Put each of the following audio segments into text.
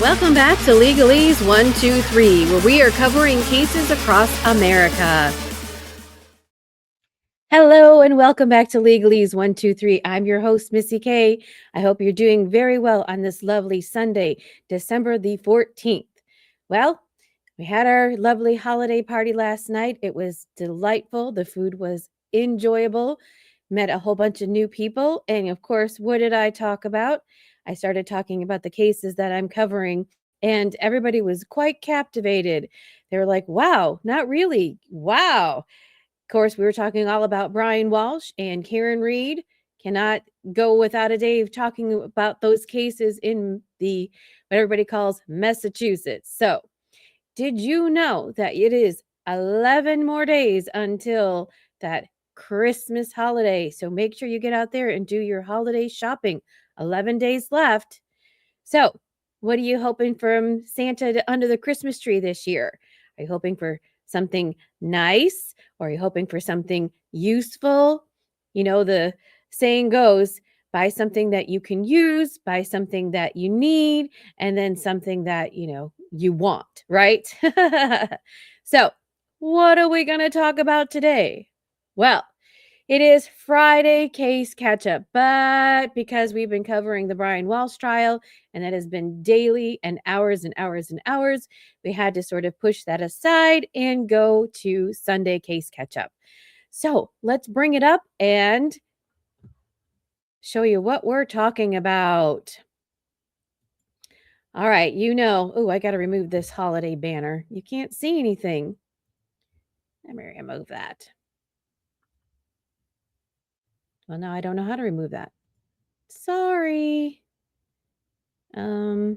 Welcome back to Legalese 123, where we are covering cases across America. Hello and welcome back to Legalese 123. I'm your host, Missy K. I hope you're doing very well on this lovely Sunday, December the 14th. Well, we had our lovely holiday party last night. It was delightful. The food was enjoyable. Met a whole bunch of new people. And of course, what did I talk about? I started talking about the cases that I'm covering, and everybody was quite captivated. They were like, wow, not really. Wow. Of course, we were talking all about Brian Walsh and Karen Reed. Cannot go without a day of talking about those cases in the what everybody calls Massachusetts. So, did you know that it is 11 more days until that Christmas holiday? So make sure you get out there and do your holiday shopping. 11 days left. So, what are you hoping from Santa under the Christmas tree this year? Are you hoping for something nice, or are you hoping for something useful? You know, the saying goes, buy something that you can use, buy something that you need, and then something that, you want, right? So, what are we going to talk about today? Well, it is Friday case catch up, but because we've been covering the Brian Walsh trial and that has been daily and hours and hours and hours, we had to sort of push that aside and go to Sunday case catch up. So let's bring it up and show you what we're talking about. All right, oh, I got to remove this holiday banner. You can't see anything. Let me remove that. Well, now I don't know how to remove that. Sorry. Let's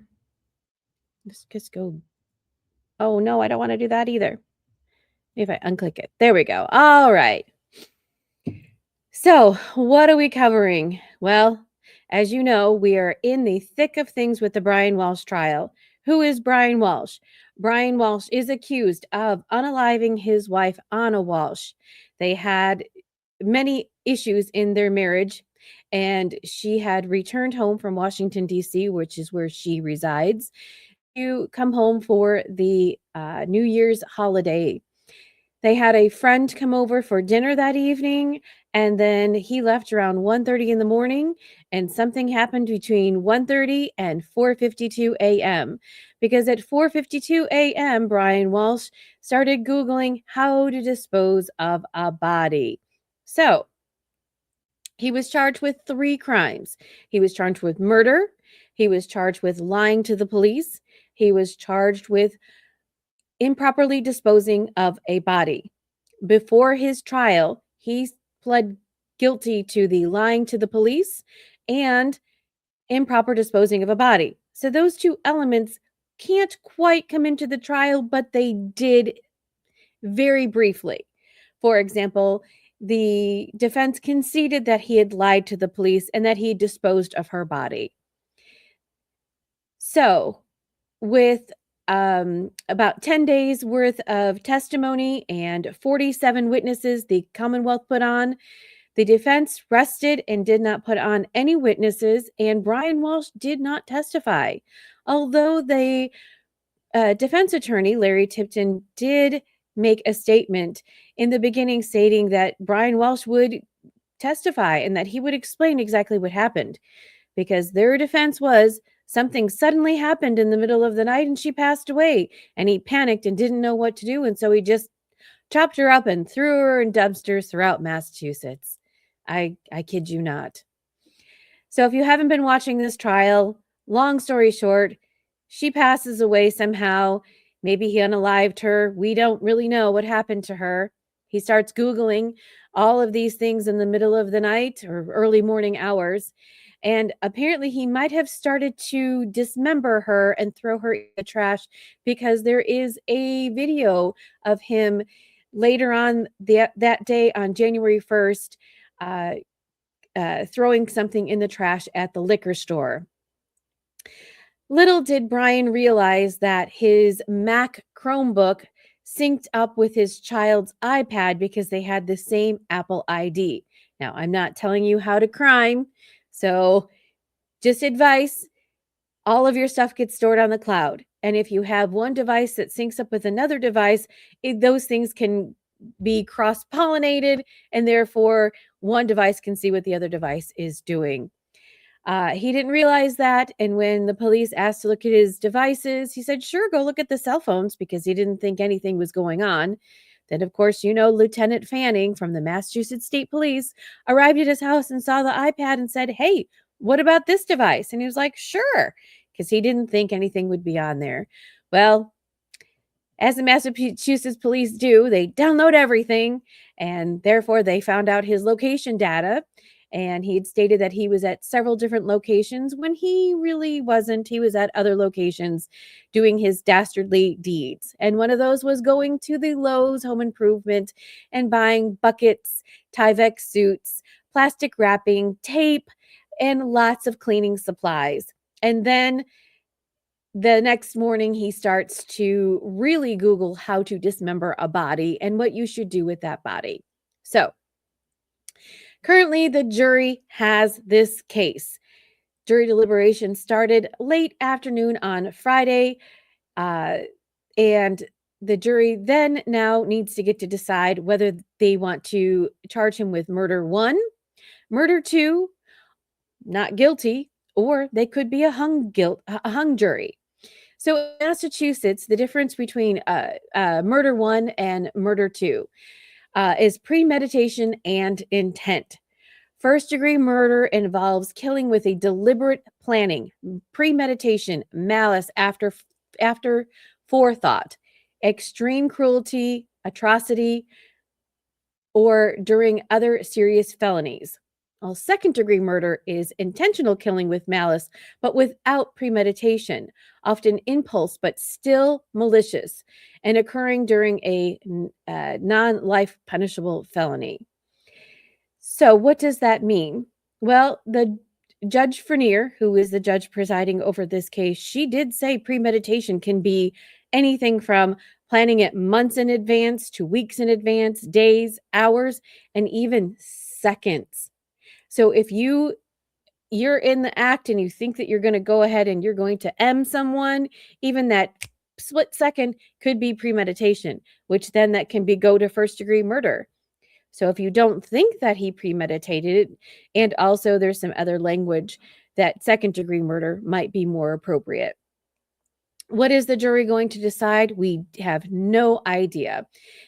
just go. Oh, no, I don't want to do that either. If I unclick it. There we go. All right. So, what are we covering? Well, as you know, we are in the thick of things with the Brian Walsh trial. Who is Brian Walsh? Brian Walsh is accused of unaliving his wife, Anna Walsh. They had many issues in their marriage, and she had returned home from Washington, D.C., which is where she resides, to come home for the New Year's holiday. They had a friend come over for dinner that evening, and then he left around 1:30 in the morning, and something happened between 1:30 and 4:52 a.m. Because at 4:52 a.m., Brian Walsh started Googling how to dispose of a body. So, he was charged with 3 crimes. He was charged with murder, he was charged with lying to the police, he was charged with improperly disposing of a body. Before his trial, he pled guilty to the lying to the police and improper disposing of a body. So those 2 elements can't quite come into the trial, but they did very briefly. For example, the defense conceded that he had lied to the police and that he disposed of her body. So, with about 10 days worth of testimony and 47 witnesses the Commonwealth put on, the defense rested and did not put on any witnesses, and Brian Walsh did not testify. Although the defense attorney, Larry Tipton, did make a statement in the beginning stating that Brian Walsh would testify and that he would explain exactly what happened, because their defense was something suddenly happened in the middle of the night and she passed away, and he panicked and didn't know what to do, and so he just chopped her up and threw her in dumpsters throughout Massachusetts. I kid you not. So if you haven't been watching this trial, long story short, she passes away somehow. Maybe he unalived her. We don't really know what happened to her. He starts Googling all of these things in the middle of the night or early morning hours. And apparently he might have started to dismember her and throw her in the trash, because there is a video of him later on that day on January 1st throwing something in the trash at the liquor store. Little did Brian realize that his Mac Chromebook synced up with his child's iPad because they had the same Apple ID. Now, I'm not telling you how to crime, so just advice. all of your stuff gets stored on the cloud. And if you have one device that syncs up with another device, those things can be cross pollinated, and therefore one device can see what the other device is doing. He didn't realize that. And when the police asked to look at his devices, he said, sure, go look at the cell phones, because he didn't think anything was going on. Then, of course, Lieutenant Fanning from the Massachusetts State Police arrived at his house and saw the iPad and said, hey, what about this device? And he was like, sure, because he didn't think anything would be on there. Well, as the Massachusetts police do, they download everything, and therefore they found out his location data. And he had stated that he was at several different locations when he really wasn't. He was at other locations doing his dastardly deeds. And one of those was going to the Lowe's Home Improvement and buying buckets, Tyvek suits, plastic wrapping, tape, and lots of cleaning supplies. And then the next morning, he starts to really Google how to dismember a body and what you should do with that body. So, currently, the jury has this case. Jury deliberation started late afternoon on Friday, and the jury then now needs to get to decide whether they want to charge him with murder 1, murder 2, not guilty, or they could be a hung jury. So in Massachusetts, the difference between murder 1 and murder 2 is premeditation and intent. First-degree murder involves killing with a deliberate planning, premeditation, malice after forethought, extreme cruelty, atrocity, or during other serious felonies. Well, second-degree murder is intentional killing with malice, but without premeditation, often impulse, but still malicious, and occurring during a non-life punishable felony. So what does that mean? Well, the Judge Frenier, who is the judge presiding over this case, she did say premeditation can be anything from planning it months in advance to weeks in advance, days, hours, and even seconds. So if you're in the act and you think that you're going to go ahead and you're going to someone, even that split second could be premeditation, which then that can go to first-degree murder. So if you don't think that he premeditated it, and also there's some other language that second-degree murder might be more appropriate. What is the jury going to decide? We have no idea.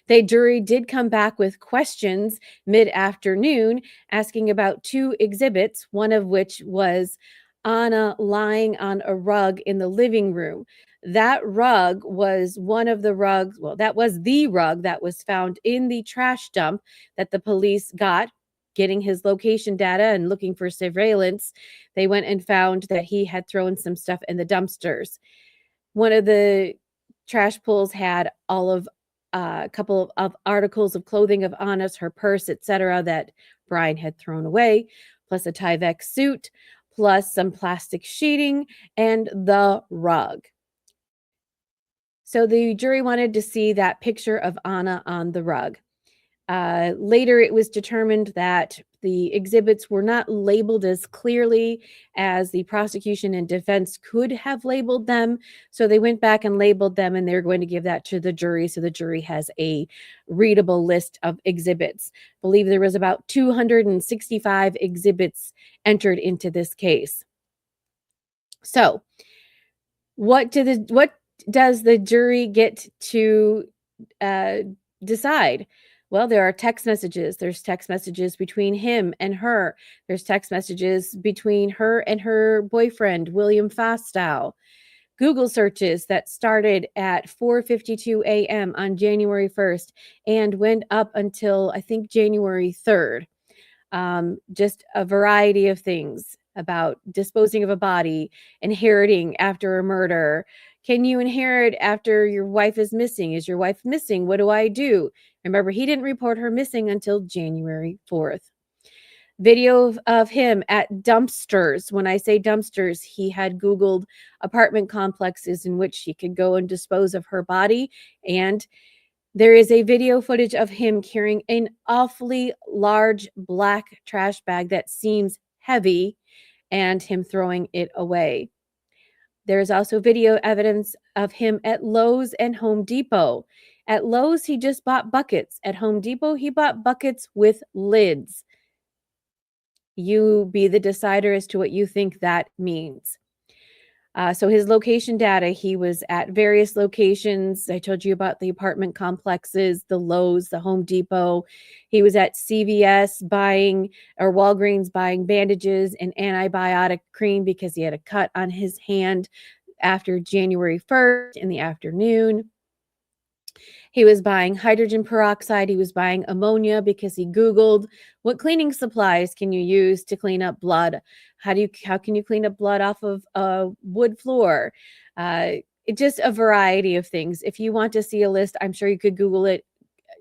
The jury did come back with questions mid-afternoon asking about 2 exhibits, one of which was Anna lying on a rug in the living room. That rug was one of the rugs, well, that was the rug that was found in the trash dump that the police got, getting his location data and looking for surveillance. They went and found that he had thrown some stuff in the dumpsters. One of the trash pulls had all of a couple of articles of clothing of Anna's, her purse, etc., that Brian had thrown away, plus a Tyvek suit, plus some plastic sheeting, and the rug. So the jury wanted to see that picture of Anna on the rug. Later, it was determined that the exhibits were not labeled as clearly as the prosecution and defense could have labeled them. So they went back and labeled them, and they're going to give that to the jury. So the jury has a readable list of exhibits. I believe there was about 265 exhibits entered into this case. So what does the jury get to decide? Well, there are text messages. There's text messages between him and her. There's text messages between her and her boyfriend, William Fastow. Google searches that started at 4:52 a.m. on January 1st and went up until, I think, January 3rd. Just a variety of things about disposing of a body, inheriting after a murder. Can you inherit after your wife is missing? Is your wife missing? What do I do? Remember, he didn't report her missing until January 4th. Video of him at dumpsters. When I say dumpsters, he had Googled apartment complexes in which he could go and dispose of her body. And there is a video footage of him carrying an awfully large black trash bag that seems heavy and him throwing it away. There is also video evidence of him at Lowe's and Home Depot. At Lowe's, he just bought buckets. At Home Depot, he bought buckets with lids. You be the decider as to what you think that means. So his location data, he was at various locations. I told you about the apartment complexes, the Lowe's, the Home Depot. He was at CVS buying, or Walgreens buying bandages and antibiotic cream because he had a cut on his hand after January 1st in the afternoon. He was buying hydrogen peroxide. He was buying ammonia because he Googled what cleaning supplies can you use to clean up blood? How can you clean up blood off of a wood floor? Just a variety of things. If you want to see a list, I'm sure you could Google it.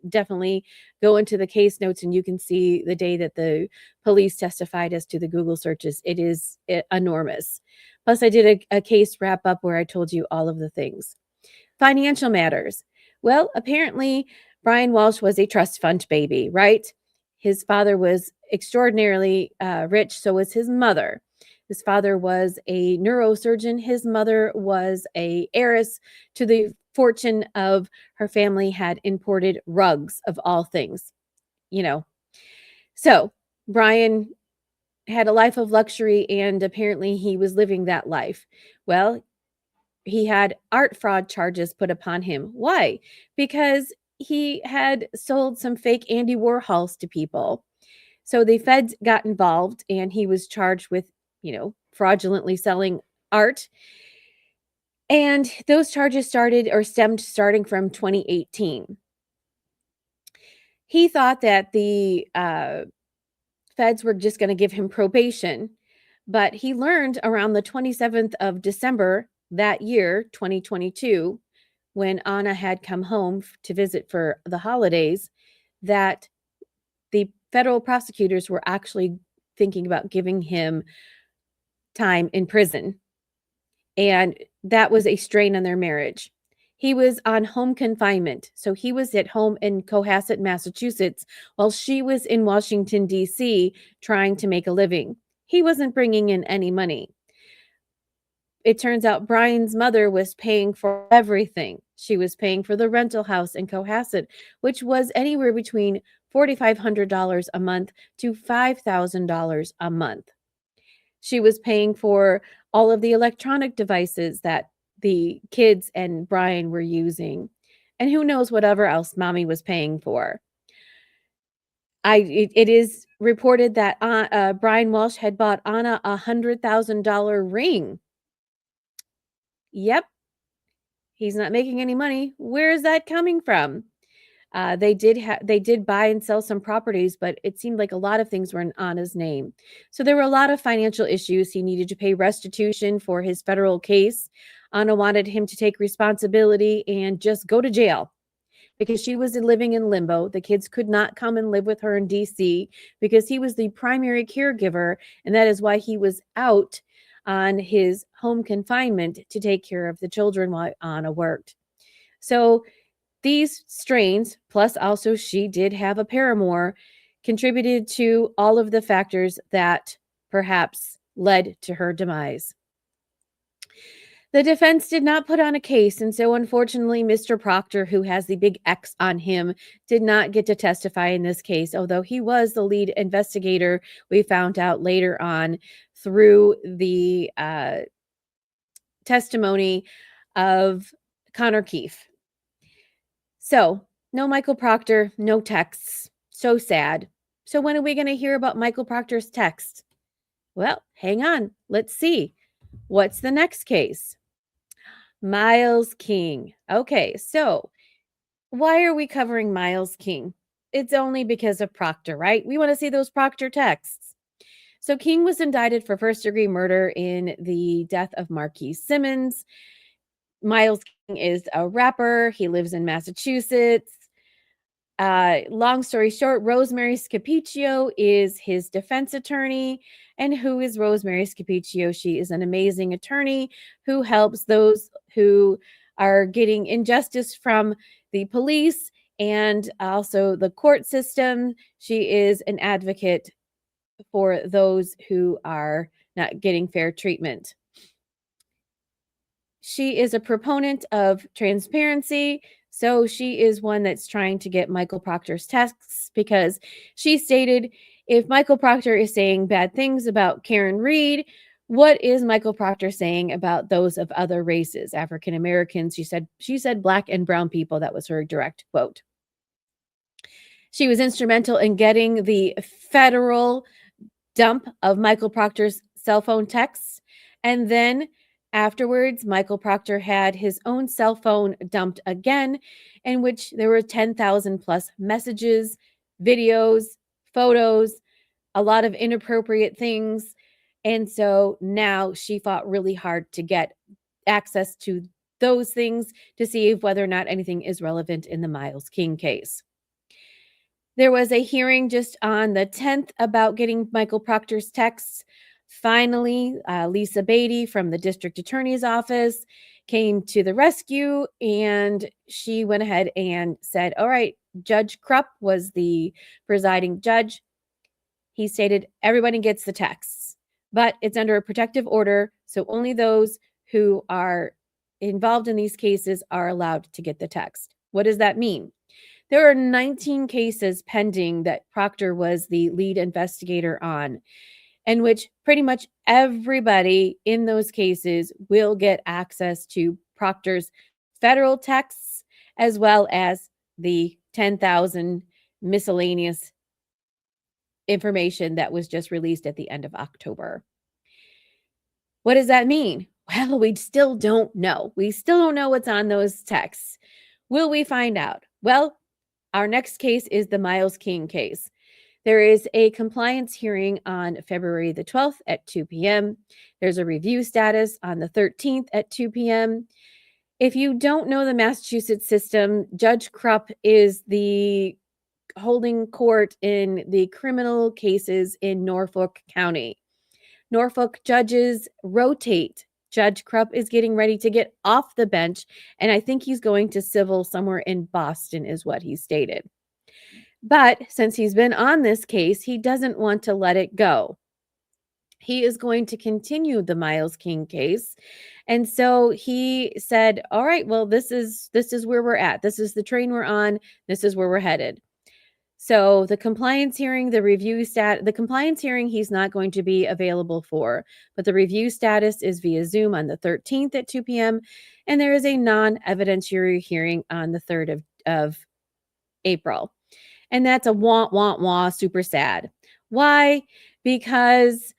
Definitely go into the case notes and you can see the day that the police testified as to the Google searches. It is enormous. Plus, I did a case wrap up where I told you all of the things. Financial matters. Well, apparently, Brian Walsh was a trust fund baby, right? His father was extraordinarily rich, so was his mother. His father was a neurosurgeon. His mother was a heiress to the fortune of her family had imported rugs of all things, you know. So Brian had a life of luxury and apparently he was living that life. Well, he had art fraud charges put upon him. Why? Because he had sold some fake Andy Warhols to people. So the feds got involved and he was charged with, fraudulently selling art. And those charges starting from 2018. He thought that the feds were just going to give him probation, but he learned around the 27th of December that year, 2022, when Anna had come home to visit for the holidays, that the federal prosecutors were actually thinking about giving him time in prison. And that was a strain on their marriage. He was on home confinement. So he was at home in Cohasset, Massachusetts, while she was in Washington, D.C., trying to make a living. He wasn't bringing in any money. It turns out Brian's mother was paying for everything. She was paying for the rental house in Cohasset, which was anywhere between $4,500 a month to $5,000 a month. She was paying for all of the electronic devices that the kids and Brian were using. And who knows whatever else mommy was paying for. It is reported that Brian Walsh had bought Anna a $100,000 ring. Yep. He's not making any money. Where is that coming from? They did buy and sell some properties, but it seemed like a lot of things were in Anna's name. So there were a lot of financial issues. He needed to pay restitution for his federal case. Anna wanted him to take responsibility and just go to jail because she was living in limbo. The kids could not come and live with her in DC because he was the primary caregiver, and that is why he was out on his home confinement to take care of the children while Anna worked. So these strains, plus also she did have a paramour, contributed to all of the factors that perhaps led to her demise. The defense did not put on a case, and so unfortunately, Mr. Proctor, who has the big X on him, did not get to testify in this case, although he was the lead investigator. We found out later on through the testimony of Connor Keefe. So, no Michael Proctor, no texts. So sad. So when are we going to hear about Michael Proctor's text? Well, hang on. Let's see. What's the next case? Miles King. Okay, so why are we covering Miles King? It's only because of Proctor, right? We want to see those Proctor texts. So King was indicted for first-degree murder in the death of Marquis Simmons. Miles King is a rapper. He lives in Massachusetts. Long story short, Rosemary Scapiccio is his defense attorney. And who is Rosemary Scapiccio? She is an amazing attorney who helps those who are getting injustice from the police and also the court system. She is an advocate for those who are not getting fair treatment. she is a proponent of transparency. So she is one that's trying to get Michael Proctor's texts because she stated, if Michael Proctor is saying bad things about Karen Read, what is Michael Proctor saying about those of other races, African Americans? She said black and brown people. That was her direct quote. She was instrumental in getting the federal dump of Michael Proctor's cell phone texts. And then afterwards, Michael Proctor had his own cell phone dumped again, in which there were 10,000 plus messages, videos, photos, a lot of inappropriate things. And so now she fought really hard to get access to those things to see whether or not anything is relevant in the Miles King case. There was a hearing just on the 10th about getting Michael Proctor's texts. Finally, Lisa Beatty from the district attorney's office came to the rescue, and she went ahead and said, all right, Judge Krupp was the presiding judge. He stated everybody gets the texts, but it's under a protective order, so only those who are involved in these cases are allowed to get the text. What does that mean? There are 19 cases pending that Proctor was the lead investigator on, in which pretty much everybody in those cases will get access to Proctor's federal texts, as well as the 10,000 miscellaneous information that was just released at the end of October. What does that mean? Well, we still don't know. We still don't know what's on those texts. Will we find out? Well, our next case is the Miles King case. There is a compliance hearing on February the 12th at 2 p.m. There's a review status on the 13th at 2 p.m. If you don't know the Massachusetts system, Judge Krupp is the holding court in the criminal cases in Norfolk County. Norfolk judges rotate. Judge Krupp is getting ready to get off the bench, and I think he's going to civil somewhere in Boston, is what he stated. But since he's been on this case, he doesn't want to let it go. He is going to continue the Miles King case. And so he said, all right, well, this is where we're at. This is the train we're on. This is where we're headed. So the compliance hearing, the compliance hearing, he's not going to be available for, but the review status is via Zoom on the 13th at 2 p.m. And there is a non-evidentiary hearing on the 3rd of April. And that's a wah, super sad. Why? Because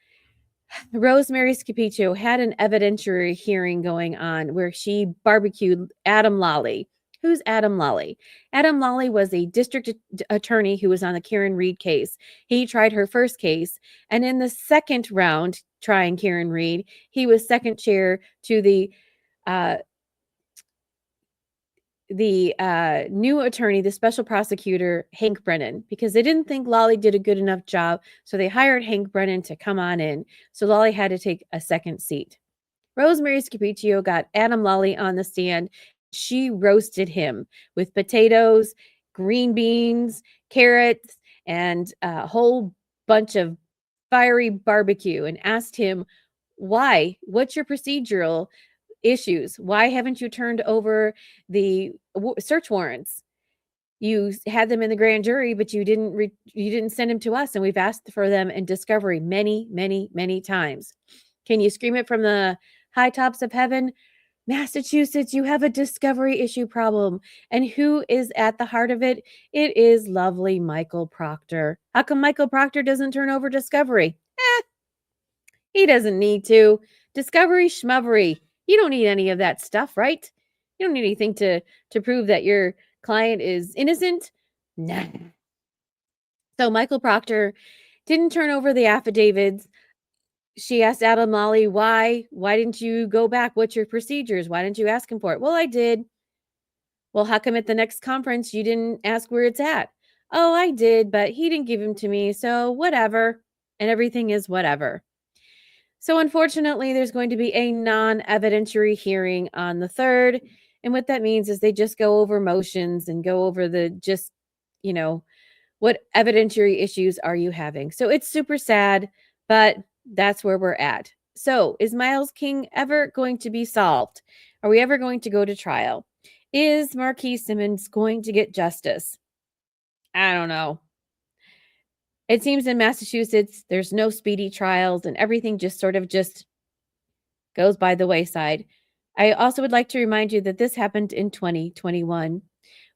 Rosemary Scapiccio had an evidentiary hearing going on where she barbecued Adam Lawley. Who's Adam Lawley? Adam Lawley was a district attorney who was on the Karen Read case. He tried her first case, and in the second round trying Karen Read, he was second chair to the new attorney, the special prosecutor, Hank Brennan, because they didn't think Lawley did a good enough job. So they hired Hank Brennan to come on in. So Lawley had to take a second seat. Rosemary Scapiccio got Adam Lawley on the stand. She roasted him with potatoes, green beans, carrots, and a whole bunch of fiery barbecue, and asked him, why? What's your procedural issues? Why haven't you turned over the search warrants? You had them in the grand jury, but you didn't send them to us, and we've asked for them in discovery many, many, many times. Can you scream it from the high tops of heaven? Massachusetts, you have a discovery issue problem. And who is at the heart of it? It is lovely Michael Proctor. How come Michael Proctor doesn't turn over discovery? He doesn't need to. Discovery schmovery. You don't need any of that stuff, right? You don't need anything to prove that your client is innocent. Nah. So Michael Proctor didn't turn over the affidavits. She asked Adam Lawley, why didn't you go back? What's your procedures? Why didn't you ask him for it? Well, I did. Well, how come at the next conference you didn't ask where it's at? Oh, I did, but he didn't give him to me. So whatever. And everything is whatever. So unfortunately, there's going to be a non-evidentiary hearing on the 3rd. And what that means is they just go over motions and go over what evidentiary issues are you having? So it's super sad, but that's where we're at. So is Miles King ever going to be solved? Are we ever going to go to trial? Is Marquis Simmons going to get justice? I don't know. It seems in Massachusetts, there's no speedy trials and everything just sort of just goes by the wayside. I also would like to remind you that this happened in 2021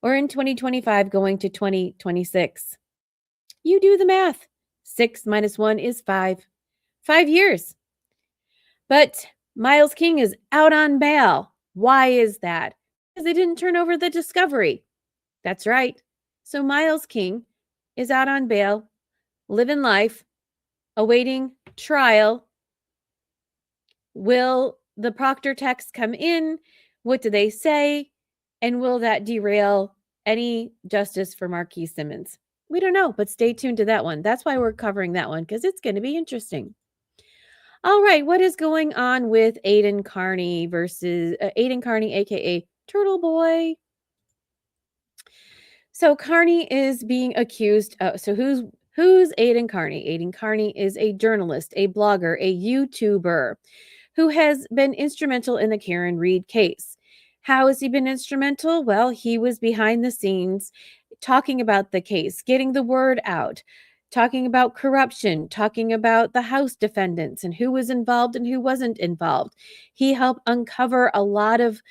or in 2025 going to 2026. You do the math. 6 minus 1 is 5. 5 years. But Miles King is out on bail. Why is that? Because they didn't turn over the discovery. That's right. So Miles King is out on bail, living life, awaiting trial. Will the Proctor text come in? What do they say? And will that derail any justice for Marquis Simmons? We don't know, but stay tuned to that one. That's why we're covering that one, because it's going to be interesting. All right, what is going on with Aidan Carney versus Aidan Carney, aka Turtle Boy? So Carney is being accused. So who's Aidan Carney? Aidan Carney is a journalist, a blogger, a YouTuber who has been instrumental in the Karen Read case. How has he been instrumental? Well, he was behind the scenes talking about the case, getting the word out, talking about corruption, talking about the House defendants and who was involved and who wasn't involved. He helped uncover a lot of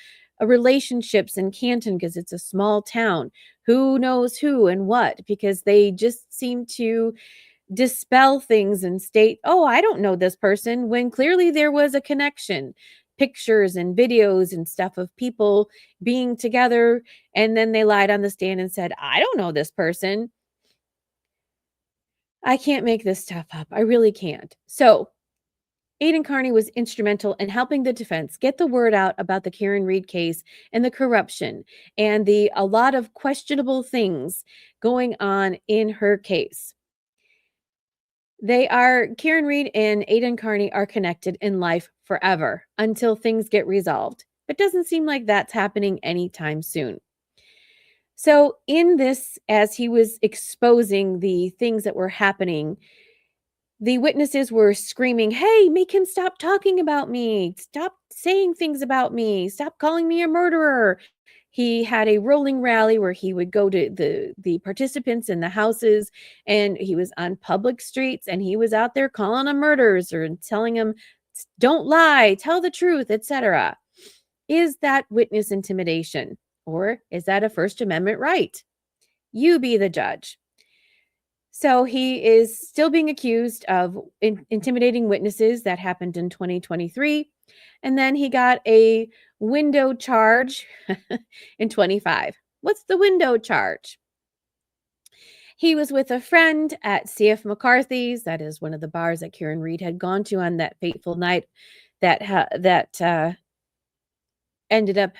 relationships in Canton because it's a small town. Who knows who and what? Because they just seem to dispel things and state, oh, I don't know this person, when clearly there was a connection. Pictures and videos and stuff of people being together. And then they lied on the stand and said, I don't know this person. I can't make this stuff up. I really can't. So Aidan Carney was instrumental in helping the defense get the word out about the Karen Read case and the corruption and a lot of questionable things going on in her case. Karen Read and Aidan Carney are connected in life forever until things get resolved. But doesn't seem like that's happening anytime soon. So in this, as he was exposing the things that were happening, the witnesses were screaming, hey, make him stop talking about me. Stop saying things about me. Stop calling me a murderer. He had a rolling rally where he would go to the participants in the houses, and he was on public streets, and he was out there calling them murderers or telling them, don't lie, tell the truth, etc. Is that witness intimidation, or is that a First Amendment right? You be the judge. So he is still being accused of intimidating witnesses. That happened in 2023. And then he got a window charge in 25. What's the window charge? He was with a friend at CF McCarthy's. That is one of the bars that Karen Read had gone to on that fateful night that ended up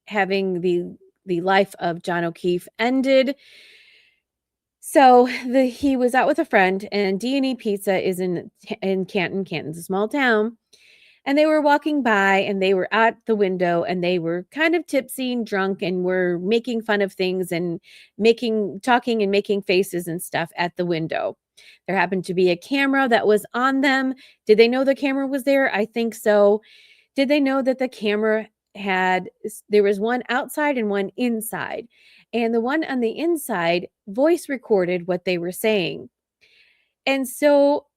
having the life of John O'Keefe ended. So he was out with a friend, and D&E Pizza is in Canton. Canton's a small town. And they were walking by, and they were at the window, and they were kind of tipsy and drunk and were making fun of things and talking and making faces and stuff at the window. There happened to be a camera that was on them. Did they know the camera was there? I think so. Did they know that the camera there was one outside and one inside? And the one on the inside voice recorded what they were saying. And so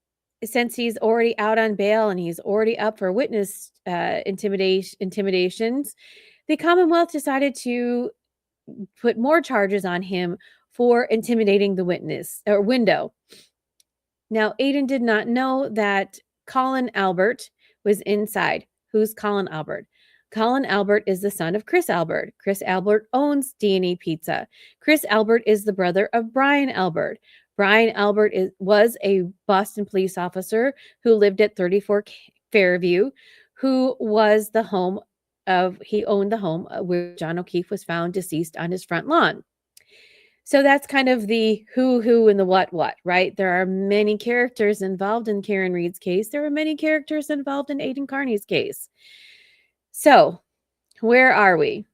since he's already out on bail and he's already up for witness intimidations, the Commonwealth decided to put more charges on him for intimidating the witness or window. Now, Aidan did not know that Colin Albert was inside. Who's Colin Albert? Colin Albert is the son of Chris Albert. Chris Albert owns D&E Pizza. Chris Albert is the brother of Brian Albert. Brian Albert was a Boston police officer who lived at 34 Fairview, who was he owned the home where John O'Keefe was found deceased on his front lawn. So that's kind of the who and the what, right? There are many characters involved in Karen Read's case. There are many characters involved in Aidan Carney's case. So where are we?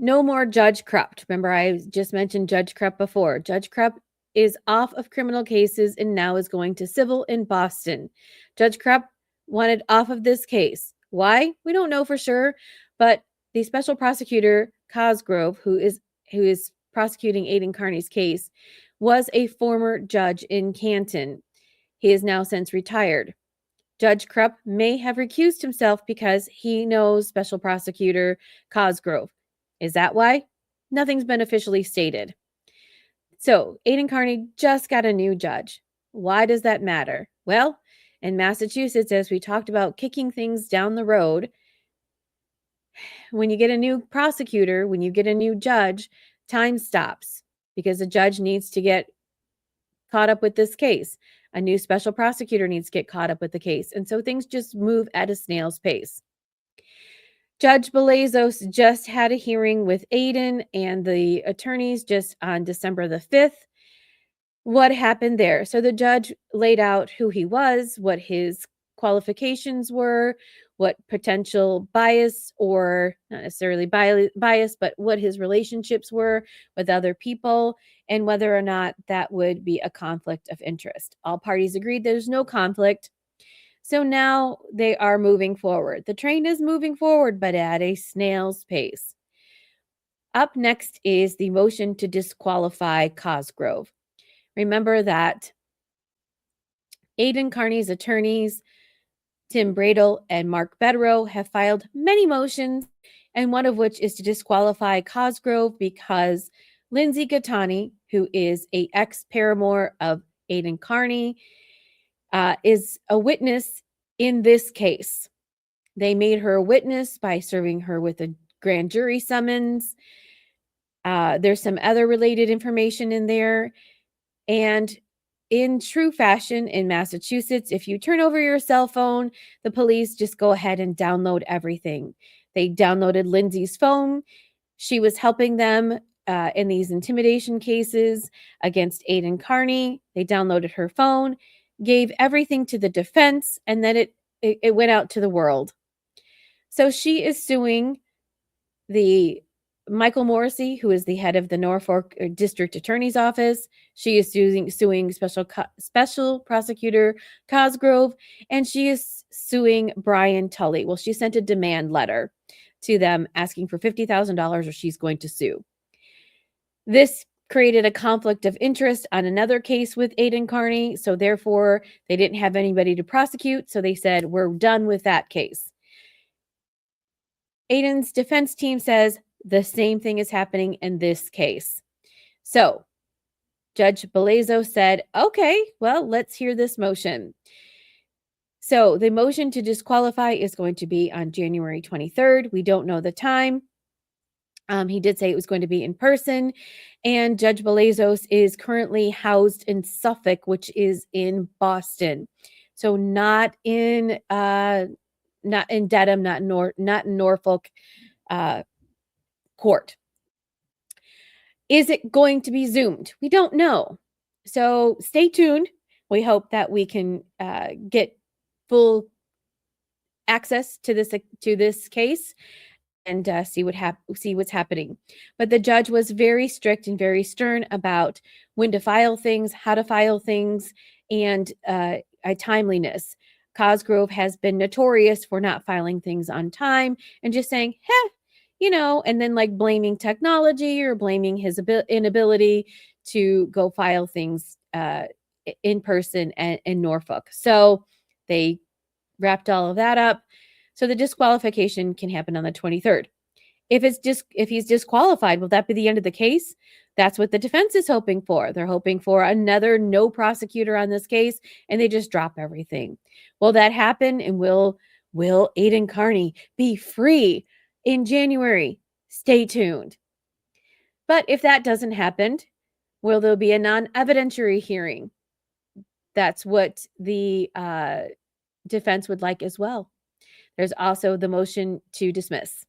No more Judge Krupp. Remember, I just mentioned Judge Krupp before. Judge Krupp is off of criminal cases and now is going to civil in Boston. Judge Krupp wanted off of this case. Why? We don't know for sure, but the special prosecutor Cosgrove, who is prosecuting Aidan Carney's case, was a former judge in Canton. He is now since retired. Judge Krupp may have recused himself because he knows special prosecutor Cosgrove. Is that why? Nothing's been officially stated. So, Aidan Carney just got a new judge. Why does that matter? Well, in Massachusetts, as we talked about kicking things down the road, when you get a new prosecutor, when you get a new judge, time stops because the judge needs to get caught up with this case. A new special prosecutor needs to get caught up with the case. And so things just move at a snail's pace. Judge Belezos just had a hearing with Aidan and the attorneys just on December the 5th. What happened there? So the judge laid out who he was, what his qualifications were, what potential bias, or not necessarily bias, but what his relationships were with other people, and whether or not that would be a conflict of interest. All parties agreed there's no conflict. So now they are moving forward. The train is moving forward, but at a snail's pace. Up next is the motion to disqualify Cosgrove. Remember that Aidan Carney's attorneys, Tim Bradel and Mark Bedrow, have filed many motions, and one of which is to disqualify Cosgrove because Lindsay Gattani, who is a ex-paramour of Aidan Carney, is a witness in this case. They made her a witness by serving her with a grand jury summons. There's some other related information in there. And in true fashion in Massachusetts, if you turn over your cell phone, the police just go ahead and download everything. They downloaded Lindsay's phone. She was helping them in these intimidation cases against Aidan Carney. They downloaded her phone, gave everything to the defense, and then it went out to the world. So she is suing the Michael Morrissey, who is the head of the Norfolk District Attorney's Office. She is suing special prosecutor Cosgrove, and she is suing Brian Tully. Well, she sent a demand letter to them asking for $50,000 or she's going to sue. This created a conflict of interest on another case with Aidan Carney, so therefore they didn't have anybody to prosecute, so they said, we're done with that case. Aidan's defense team says the same thing is happening in this case. So Judge Belezos said, okay, well, let's hear this motion. So the motion to disqualify is going to be on January 23rd. We don't know the time. He did say it was going to be in person, and Judge Belezos is currently housed in Suffolk, which is in Boston. So not in Dedham, not in Norfolk court. Is it going to be Zoomed? We don't know. So stay tuned. We hope that we can get full access to this case and see what's happening. But the judge was very strict and very stern about when to file things, how to file things, and a timeliness. Cosgrove has been notorious for not filing things on time and just saying, and then like blaming technology or blaming his inability to go file things in person in Norfolk. So they wrapped all of that up. So the disqualification can happen on the 23rd. If he's disqualified, will that be the end of the case? That's what the defense is hoping for. They're hoping for another no prosecutor on this case, and they just drop everything. Will that happen? And will Aidan Carney be free in January? Stay tuned. But if that doesn't happen, will there be a non-evidentiary hearing? That's what the defense would like as well. There's also the motion to dismiss.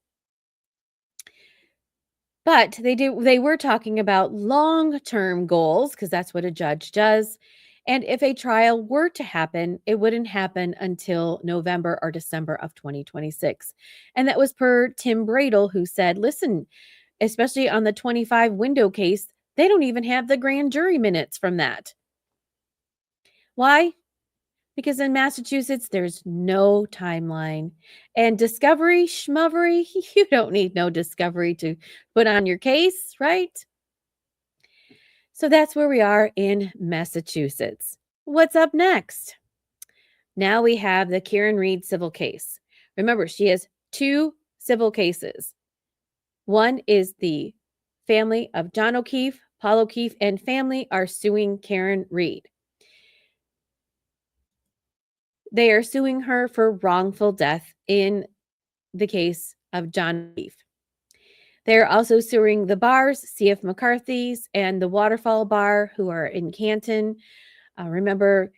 But they were talking about long-term goals, because that's what a judge does. And if a trial were to happen, it wouldn't happen until November or December of 2026. And that was per Tim Bradel, who said, listen, especially on the 25 window case, they don't even have the grand jury minutes from that. Why? because in Massachusetts, there's no timeline. And discovery, schmovery, you don't need no discovery to put on your case, right? So that's where we are in Massachusetts. What's up next? Now we have the Karen Read civil case. Remember, she has two civil cases. One is the family of John O'Keefe, Paul O'Keefe, and family are suing Karen Read. They are suing her for wrongful death in the case of John O'Keefe. They are also suing the bars, C.F. McCarthy's and the Waterfall Bar, who are in Canton. Remember,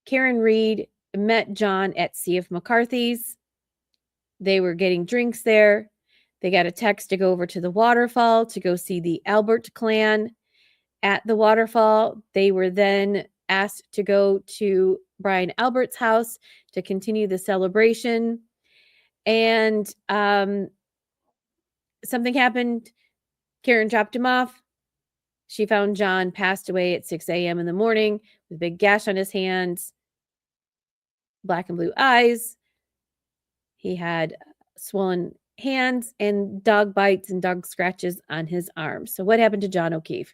Karen Read met John at C.F. McCarthy's. They were getting drinks there. They got a text to go over to the waterfall to go see the Albert clan at the waterfall. They were then asked to go to Brian Albert's house to continue the celebration. And something happened. Karen dropped him off. She found John passed away at 6 a.m. in the morning with a big gash on his hands, black and blue eyes. He had swollen hands and dog bites and dog scratches on his arms. So what happened to John O'Keefe?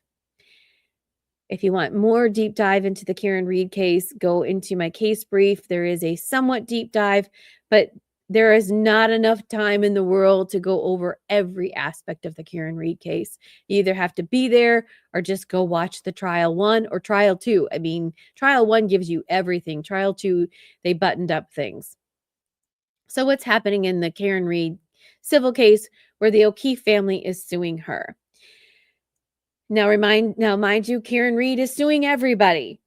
If you want more deep dive into the Karen Read case, go into my case brief. There is a somewhat deep dive, but there is not enough time in the world to go over every aspect of the Karen Read case. You either have to be there or just go watch the trial 1 or trial 2. I mean, trial 1 gives you everything. Trial 2, they buttoned up things. So what's happening in the Karen Read civil case where the O'Keefe family is suing her? Now, mind you, Karen Read is suing everybody.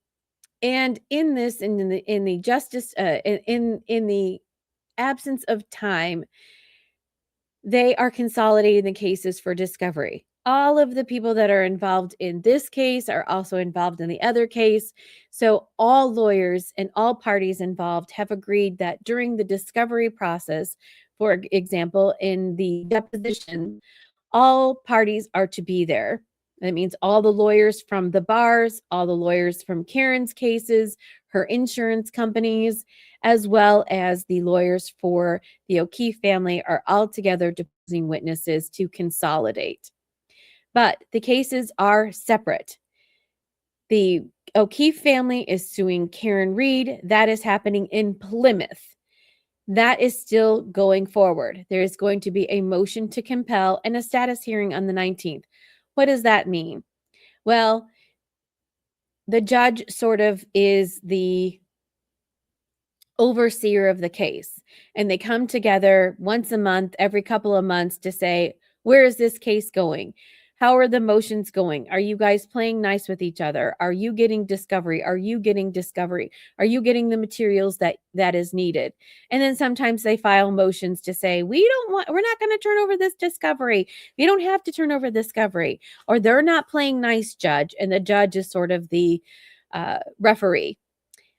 And in this, in the justice, in the absence of time, they are consolidating the cases for discovery. All of the people that are involved in this case are also involved in the other case. So all lawyers and all parties involved have agreed that during the discovery process, for example, in the deposition, all parties are to be there. That means all the lawyers from the bars, all the lawyers from Karen's cases, her insurance companies, as well as the lawyers for the O'Keefe family are all together deposing witnesses to consolidate. But the cases are separate. The O'Keefe family is suing Karen Read. That is happening in Plymouth. That is still going forward. There is going to be a motion to compel and a status hearing on the 19th. What does that mean? Well, the judge sort of is the overseer of the case, and they come together once a month, every couple of months to say, where is this case going? How are the motions going? Are you guys playing nice with each other? Are you getting discovery? Are you getting discovery? Are you getting the materials that is needed? And then sometimes they file motions to say, we're not going to turn over this discovery. You don't have to turn over discovery. Or they're not playing nice, judge. And the judge is sort of the referee.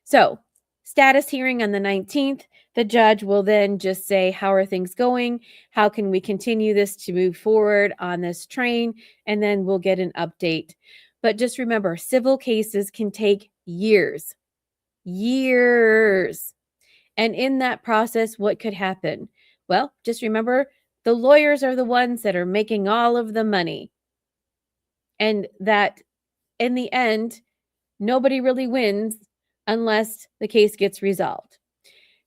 So status hearing on the 19th. The judge will then just say, how are things going? How can we continue this to move forward on this train? And then we'll get an update. But just remember, civil cases can take years. Years. And in that process, what could happen? Well, just remember, the lawyers are the ones that are making all of the money. And that in the end, nobody really wins unless the case gets resolved.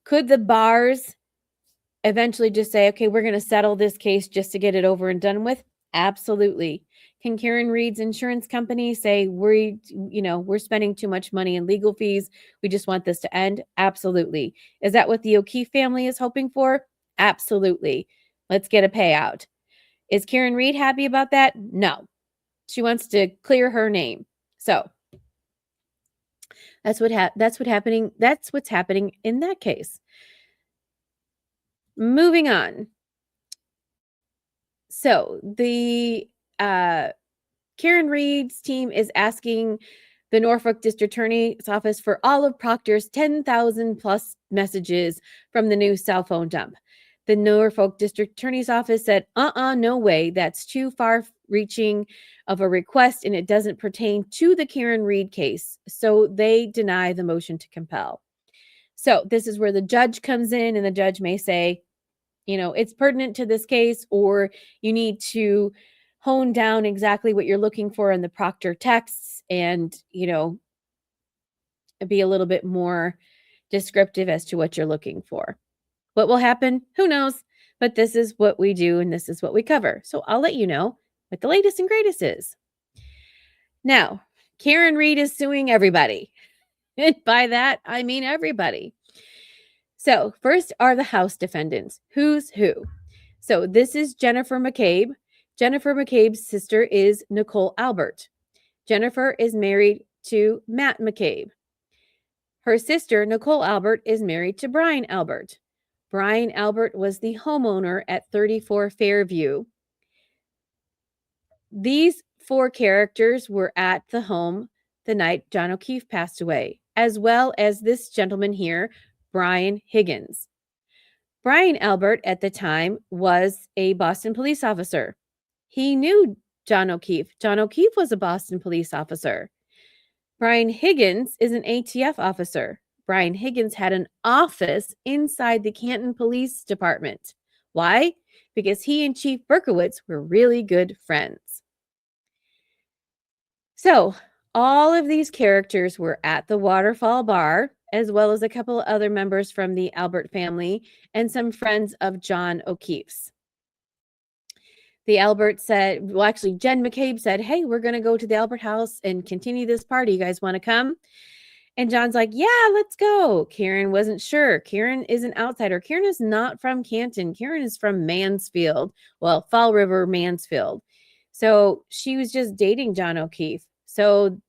Could the bars eventually just say, okay, we're going to settle this case just to get it over and done with? Absolutely. Can Karen Read's insurance company say, we're spending too much money in legal fees, we just want this to end? Absolutely. Is that what the O'Keefe family is hoping for? Absolutely. Let's get a payout. Is Karen Read happy about that? No. She wants to clear her name. So that's what's happening in that case. Moving on. So the Karen Read's team is asking the Norfolk District Attorney's Office for all of Proctor's 10,000 plus messages from the new cell phone dump. The Norfolk District Attorney's Office said, no way, that's too far reaching of a request and it doesn't pertain to the Karen Read case. So they deny the motion to compel. So this is where the judge comes in, and the judge may say, it's pertinent to this case, or you need to hone down exactly what you're looking for in the proctor texts and, be a little bit more descriptive as to what you're looking for. What will happen? Who knows? But this is what we do and this is what we cover. So I'll let you know what the latest and greatest is. Now, Karen Read is suing everybody. And by that, I mean everybody. So first are the House defendants. Who's who? So this is Jennifer McCabe. Jennifer McCabe's sister is Nicole Albert. Jennifer is married to Matt McCabe. Her sister, Nicole Albert, is married to Brian Albert. Brian Albert was the homeowner at 34 Fairview. These four characters were at the home the night John O'Keefe passed away, as well as this gentleman here, Brian Higgins. Brian Albert at the time was a Boston police officer. He knew John O'Keefe. John O'Keefe was a Boston police officer. Brian Higgins is an ATF officer. Brian Higgins had an office inside the Canton Police Department. Why? Because he and Chief Berkowitz were really good friends. So all of these characters were at the Waterfall Bar, as well as a couple of other members from the Albert family and some friends of John O'Keefe's. The Albert said, well, actually, Jen McCabe said, hey, we're going to go to the Albert house and continue this party. You guys want to come? And John's like, yeah, let's go. Karen wasn't sure. Karen is an outsider. Karen is not from Canton. Karen is from Mansfield. Well, Fall River, Mansfield. So she was just dating John O'Keefe. So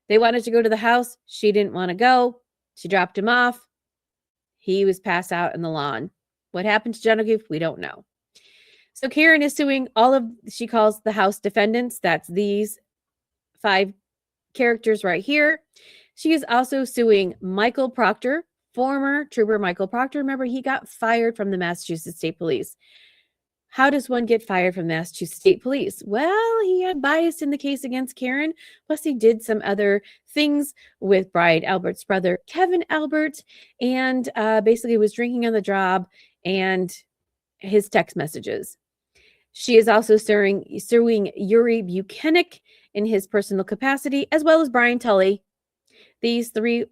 they wanted to go to the house. She didn't want to go. She dropped him off. He was passed out in the lawn. What happened to John O'Keefe? We don't know. So Karen is suing all of, she calls the House defendants. That's these 5 characters right here. She is also suing Michael Proctor, former trooper Michael Proctor. Remember, he got fired from the Massachusetts State Police. How does one get fired from Massachusetts State Police? Well, he had bias in the case against Karen. Plus, he did some other things with Brian Albert's brother, Kevin Albert, and basically was drinking on the job and his text messages. She is also suing Yuri Buchanan in his personal capacity, as well as Brian Tully. These three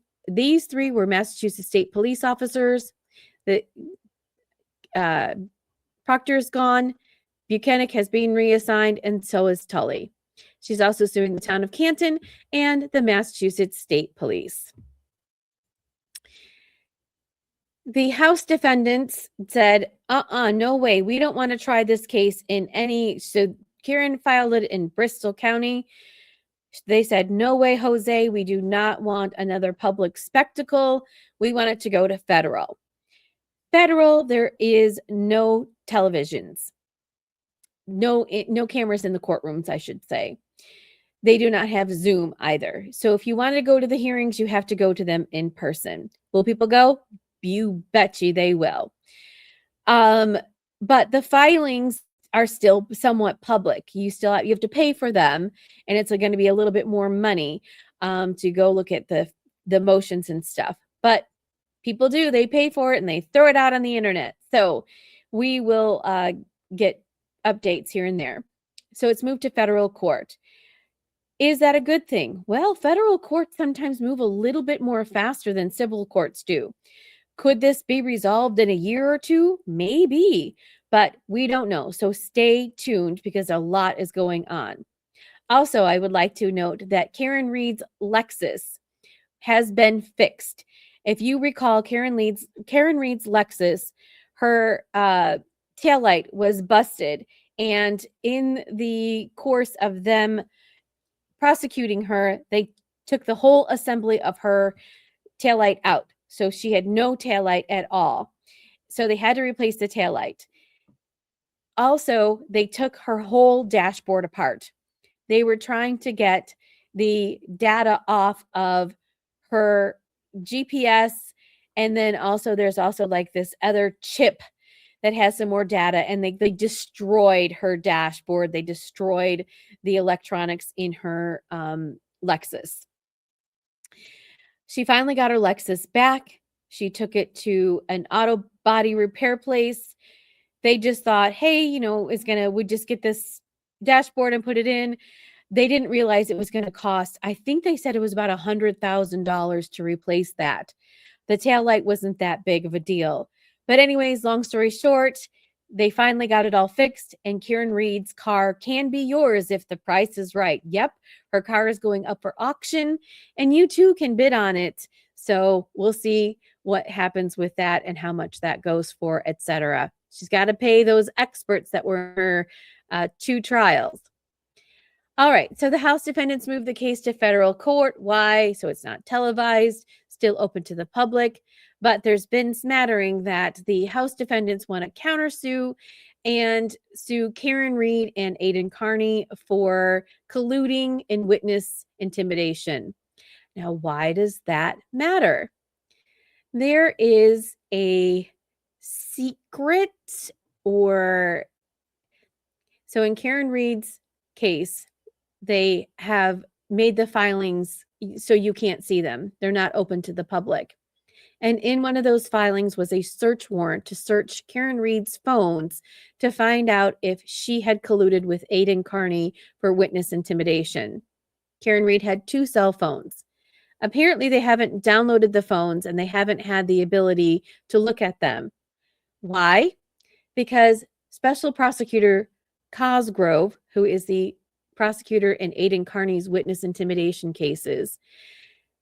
were Massachusetts State Police officers. The Proctor's gone. Buchanan has been reassigned, and so is Tully. She's also suing the town of Canton and the Massachusetts State Police. The House defendants said, no way. We don't want to try this case in any. So Karen filed it in Bristol County. They said, no way, Jose. We do not want another public spectacle. We want it to go to federal. Federal, there is no televisions. No cameras in the courtrooms, I should say. They do not have Zoom either. So if you want to go to the hearings, you have to go to them in person. Will people go? You betcha they will. But the filings are still somewhat public. You have to pay for them, and it's going to be a little bit more money to go look at the motions and stuff. But people do, they pay for it and they throw it out on the internet. So we will get updates here and there. So it's moved to federal court. Is that a good thing? Well, federal courts sometimes move a little bit more faster than civil courts do. Could this be resolved in a year or two? Maybe, but we don't know. So stay tuned because a lot is going on. Also, I would like to note that Karen Read's Lexus has been fixed. If you recall, Karen Read's Lexus, her taillight was busted. And in the course of them prosecuting her, they took the whole assembly of her taillight out. So she had no taillight at all. So they had to replace the taillight. Also, they took her whole dashboard apart. They were trying to get the data off of her GPS. And then also there's also like this other chip that has some more data, and they destroyed her dashboard. They destroyed the electronics in her Lexus. She finally got her Lexus back. She took it to an auto body repair place. They just thought, hey, we just get this dashboard and put it in. They didn't realize it was going to cost, I think they said it was about $100,000 to replace that. The taillight wasn't that big of a deal. But anyways, long story short, they finally got it all fixed, and Kieran Reed's car can be yours if the price is right. Yep, her car is going up for auction, and you too can bid on it. So we'll see what happens with that and how much that goes for, etc. She's got to pay those experts that were 2 trials. All right, so the House defendants moved the case to federal court. Why? So it's not televised, still open to the public. But there's been smattering that the House defendants want to countersue and sue Kieran Reed and Aidan Carney for colluding in witness intimidation. Now, why does that matter? There is a secret so in Kieran Reed's case, they have made the filings so you can't see them. They're not open to the public. And in one of those filings was a search warrant to search Kieran Reed's phones to find out if she had colluded with Aidan Carney for witness intimidation. Kieran Reed had 2 cell phones. Apparently, they haven't downloaded the phones and they haven't had the ability to look at them. Why? Because Special Prosecutor Cosgrove, who is the prosecutor in Aidan Carney's witness intimidation cases,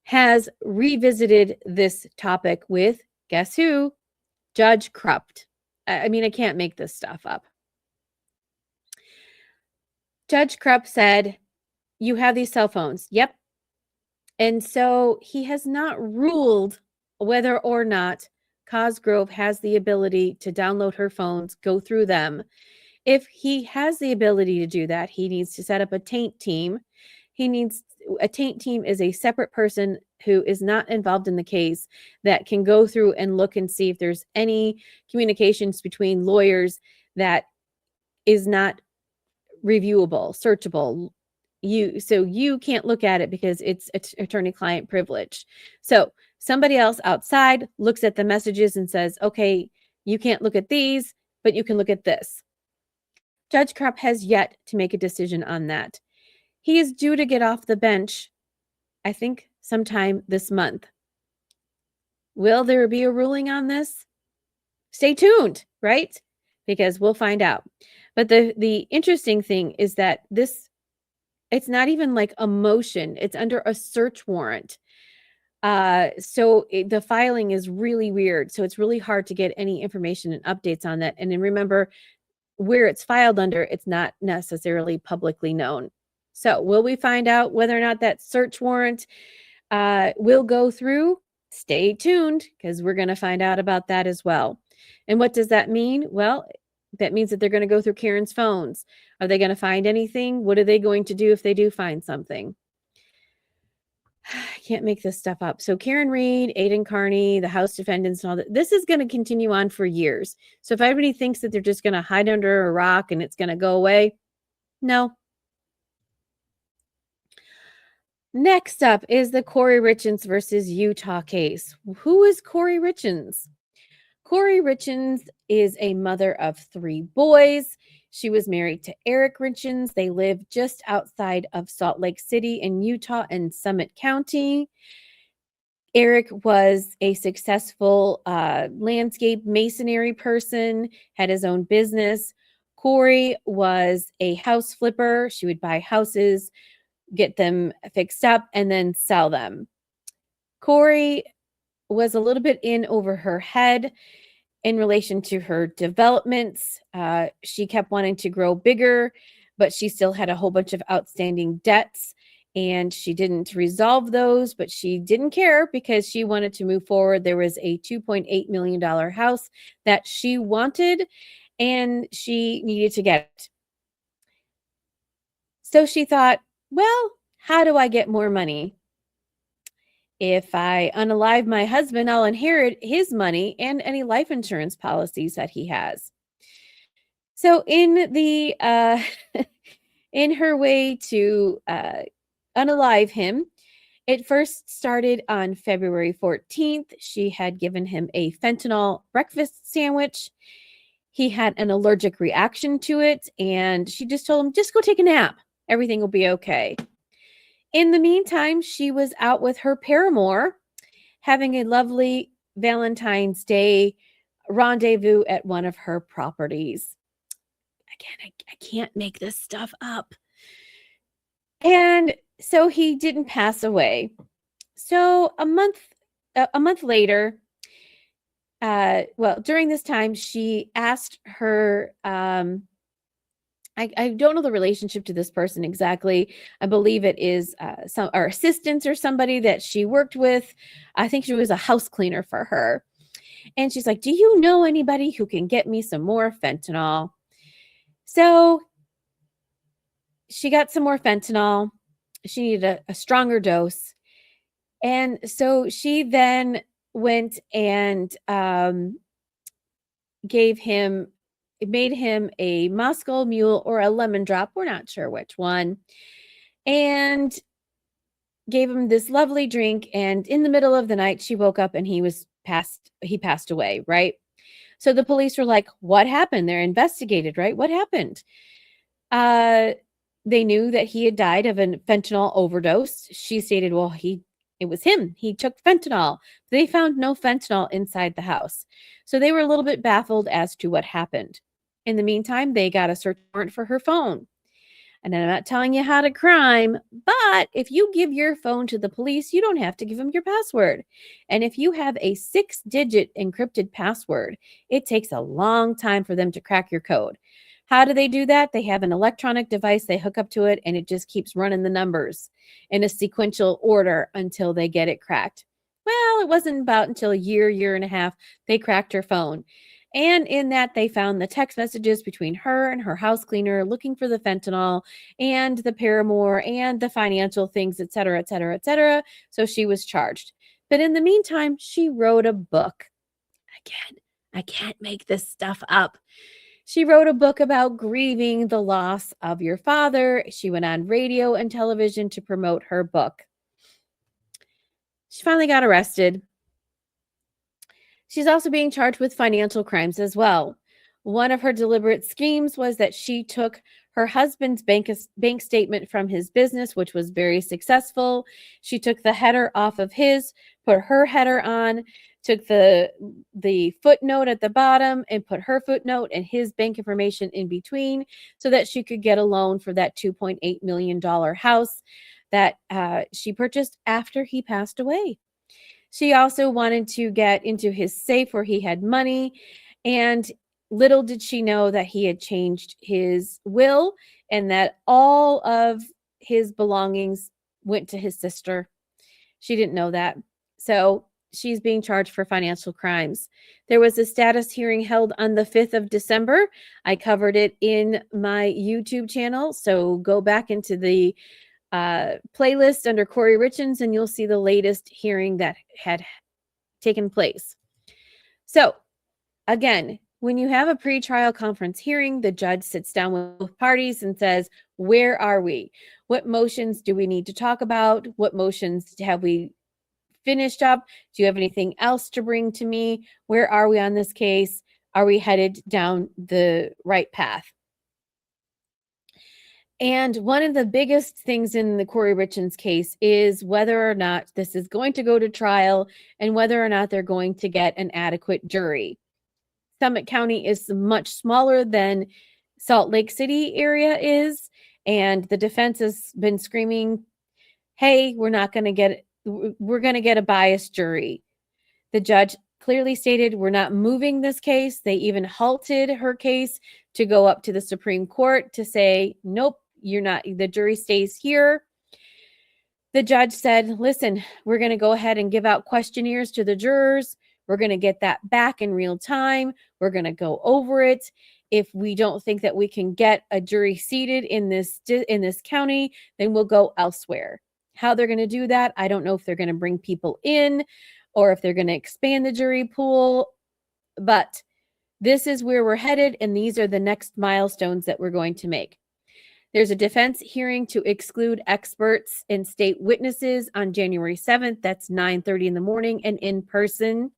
has revisited this topic with, guess who? Judge Krupp. I mean, I can't make this stuff up. Judge Krupp said, you have these cell phones. Yep. And so he has not ruled whether or not Cosgrove has the ability to download her phones, go through them. If he has the ability to do that, he needs to set up a taint team. A taint team is a separate person who is not involved in the case that can go through and look and see if there's any communications between lawyers that is not reviewable, searchable. You can't look at it because it's attorney-client privilege. So somebody else outside looks at the messages and says, okay, you can't look at these, but you can look at this. Judge Krupp has yet to make a decision on that. He is due to get off the bench, I think, sometime this month. Will there be a ruling on this? Stay tuned, right? Because we'll find out. But the interesting thing is that it's not even like a motion. It's under a search warrant. So the filing is really weird. So it's really hard to get any information and updates on that. And then remember, where it's filed under, it's not necessarily publicly known. So will we find out whether or not that search warrant will go through? Stay tuned, because we're going to find out about that as well. And what does that mean? Well, that means that they're going to go through Kieran's phones. Are they going to find anything? What are they going to do if they do find something? I can't make this stuff up. So Kieran Reed, Aidan Carney, the House defendants, and all that, this is going to continue on for years. So if everybody thinks that they're just going to hide under a rock and it's going to go away, no. Next up is the Kouri Richins versus Utah case. Who is Kouri Richins? Kouri Richins is a mother of 3 boys. She was married to Eric Richins. They live just outside of Salt Lake City in Utah and Summit County. Eric was a successful landscape masonry person, had his own business. Kouri was a house flipper. She would buy houses, get them fixed up, and then sell them. Kouri was a little bit in over her head in relation to her developments. She kept wanting to grow bigger, but she still had a whole bunch of outstanding debts, and she didn't resolve those, but she didn't care because she wanted to move forward. There was a $2.8 million house that she wanted, and she needed to get it. So she thought, well, how do I get more money? If I unalive my husband, I'll inherit his money and any life insurance policies that he has. So in the in her way to unalive him It first started on February 14th. She had given him a fentanyl breakfast sandwich. He had an allergic reaction to it, and she just told him, just go take a nap. Everything will be okay. In the meantime, she was out with her paramour having a lovely Valentine's Day rendezvous at one of her properties. Again, I can't make this stuff up. And so he didn't pass away. So a month later, during this time, she asked her, I don't know the relationship to this person exactly. I believe it is some or assistants or somebody that she worked with. I think she was a house cleaner for her. And she's like, do you know anybody who can get me some more fentanyl? So she got some more fentanyl. She needed a stronger dose. And so she then went and made him a Moscow Mule or a lemon drop. We're not sure which one. And gave him this lovely drink. And in the middle of the night, she woke up and he passed away, right? So the police were like, what happened? They're investigated, right? What happened? They knew that he had died of a fentanyl overdose. She stated, well, it was him. He took fentanyl. They found no fentanyl inside the house. So they were a little bit baffled as to what happened. In the meantime, they got a search warrant for her phone. And I'm not telling you how to crime, but if you give your phone to the police, you don't have to give them your password. And if you have a 6-digit encrypted password, it takes a long time for them to crack your code. How do they do that? They have an electronic device, they hook up to it, and it just keeps running the numbers in a sequential order until they get it cracked. Well, it wasn't about until a year and a half, they cracked her phone. And in that, they found the text messages between her and her house cleaner looking for the fentanyl and the paramour and the financial things, et cetera, et cetera, et cetera. So she was charged. But in the meantime, she wrote a book. Again, I can't make this stuff up. She wrote a book about grieving the loss of your father. She went on radio and television to promote her book. She finally got arrested. She's also being charged with financial crimes as well. One of her deliberate schemes was that she took her husband's bank statement from his business, which was very successful. She took the header off of his, put her header on, took the footnote at the bottom and put her footnote and his bank information in between so that she could get a loan for that $2.8 million house that she purchased after he passed away. She also wanted to get into his safe where he had money, and little did she know that he had changed his will and that all of his belongings went to his sister. She didn't know that. So she's being charged for financial crimes. There was a status hearing held on the 5th of December. I covered it in my YouTube channel, so go back into the playlist under Corey Richins and you'll see the latest hearing that had taken place. So again, when you have a pretrial conference hearing, the judge sits down with both parties and says, where are we? What motions do we need to talk about? What motions have we finished up? Do you have anything else to bring to me? Where are we on this case? Are we headed down the right path? And one of the biggest things in the Corey Richins case is whether or not this is going to go to trial and whether or not they're going to get an adequate jury. Summit County is much smaller than Salt Lake City area is, and the defense has been screaming, hey, we're going to get a biased jury. The judge clearly stated, we're not moving this case. They even halted her case to go up to the Supreme Court to say, nope, you're not, the jury stays here. The judge said, listen, we're going to go ahead and give out questionnaires to the jurors. We're going to get that back in real time. We're going to go over it. If we don't think that we can get a jury seated in this county, then we'll go elsewhere. How they're going to do that, I don't know if they're going to bring people in or if they're going to expand the jury pool, but this is where we're headed, and these are the next milestones that we're going to make. There's a defense hearing to exclude experts and state witnesses on January 7th. That's 9:30 in the morning and in person.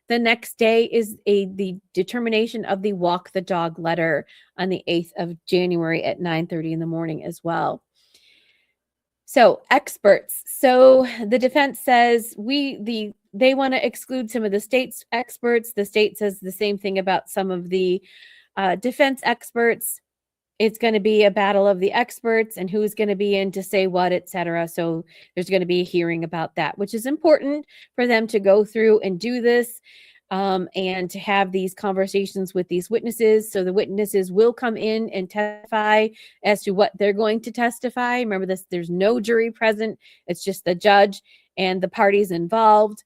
The next day is the determination of the walk the dog letter on the 8th of January at 9:30 in the morning as well. So experts. So the defense says they want to exclude some of the state's experts. The state says the same thing about some of the defense experts. It's going to be a battle of the experts and who's going to be in to say what, etc. So there's going to be a hearing about that, which is important for them to go through and do this and to have these conversations with these witnesses. So the witnesses will come in and testify as to what they're going to testify. Remember this, there's no jury present. It's just the judge and the parties involved.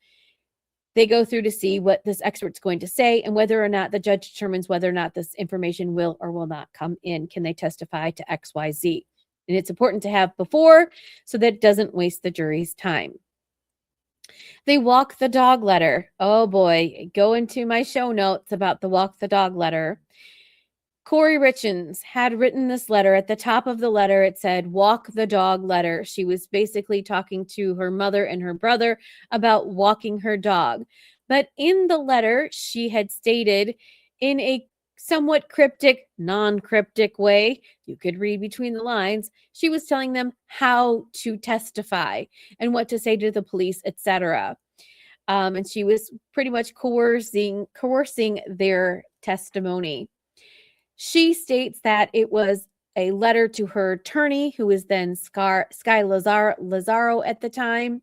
They go through to see what this expert's going to say and whether or not the judge determines whether or not this information will or will not come in. Can they testify to X, Y, Z? And it's important to have before so that it doesn't waste the jury's time. They walk the dog letter. Oh boy, go into my show notes about the walk the dog letter. Corey Richins had written this letter. At the top of the letter, it said, walk the dog letter. She was basically talking to her mother and her brother about walking her dog. But in the letter, she had stated in a somewhat cryptic, non-cryptic way, you could read between the lines, she was telling them how to testify and what to say to the police, etc. And she was pretty much coercing their testimony. She states that it was a letter to her attorney, who was then Sky Lazaro at the time,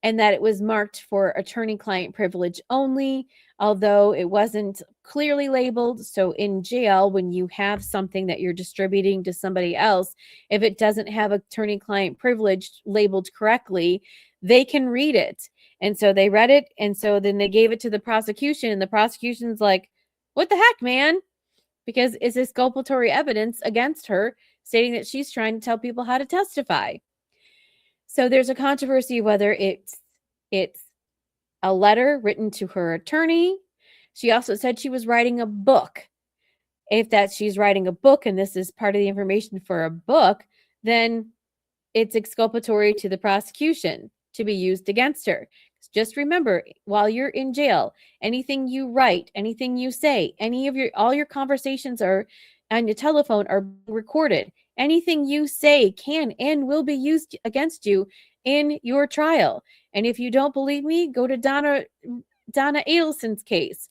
and that it was marked for attorney-client privilege only, although it wasn't clearly labeled. So in jail, when you have something that you're distributing to somebody else, if it doesn't have attorney-client privilege labeled correctly, they can read it. And so they read it, and so then they gave it to the prosecution, and the prosecution's like, what the heck, man? Because it's exculpatory evidence against her stating that she's trying to tell people how to testify. So there's a controversy whether it's a letter written to her attorney. She also said she was writing a book. If that she's writing a book and this is part of the information for a book, then it's exculpatory to the prosecution to be used against her. Just remember, while you're in jail, anything you write, anything you say, all your conversations are on your telephone are recorded. Anything you say can and will be used against you in your trial. And if you don't believe me, go to Donna Adelson's case.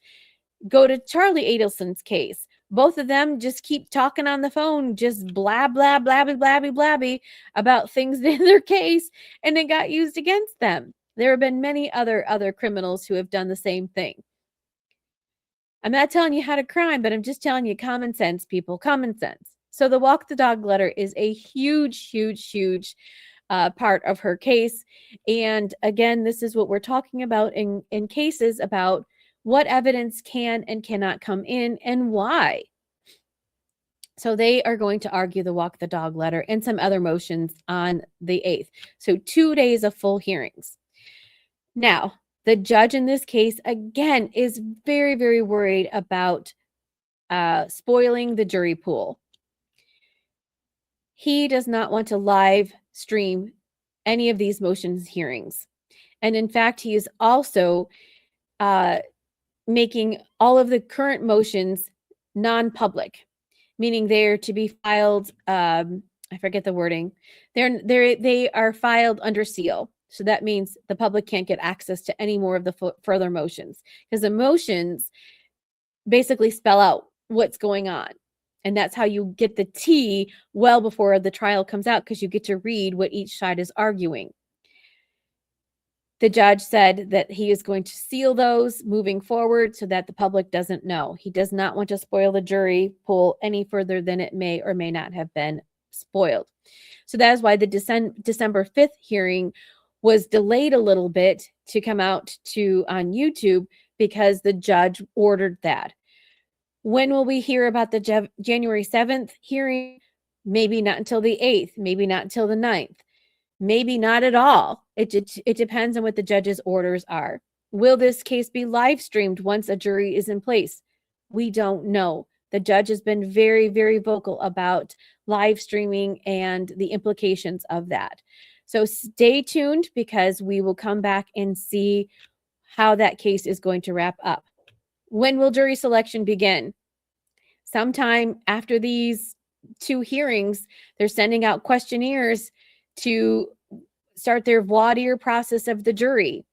Go to Charlie Adelson's case. Both of them just keep talking on the phone, just blah, blah, blabby, blabby, blabby about things in their case, and it got used against them. There have been many other criminals who have done the same thing. I'm not telling you how to crime, but I'm just telling you common sense, people, common sense. So the walk the dog letter is a huge, huge, huge part of her case. And again, this is what we're talking about in cases about what evidence can and cannot come in and why. So they are going to argue the walk the dog letter and some other motions on the 8th. So 2 days of full hearings. Now, the judge in this case, again, is very, very worried about spoiling the jury pool. He does not want to live stream any of these motions hearings. And in fact, he is also making all of the current motions non-public, meaning they're to be filed, I forget the wording, they are filed under seal. So that means the public can't get access to any more of the further motions, because the motions basically spell out what's going on. And that's how you get the tea well before the trial comes out, because you get to read what each side is arguing. The judge said that he is going to seal those moving forward so that the public doesn't know. He does not want to spoil the jury pool any further than it may or may not have been spoiled. So that is why the December 5th hearing was delayed a little bit to come out on YouTube, because the judge ordered that. When will we hear about the January 7th hearing? Maybe not until the 8th, maybe not until the 9th, maybe not at all. It depends on what the judge's orders are. Will this case be live streamed once a jury is in place? We don't know. The judge has been very, very vocal about live streaming and the implications of that. So stay tuned because we will come back and see how that case is going to wrap up. When will jury selection begin? Sometime after these two hearings, they're sending out questionnaires to start their voir dire process of the jury.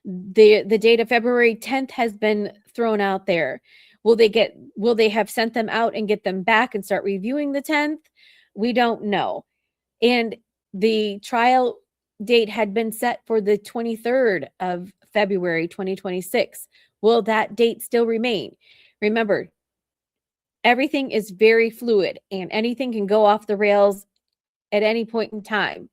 The date of February 10th has been thrown out there. Will they have sent them out and get them back and start reviewing the 10th? We don't know. And the trial date had been set for the 23rd of February 2026. Will that date still remain? Remember, everything is very fluid and anything can go off the rails at any point in time.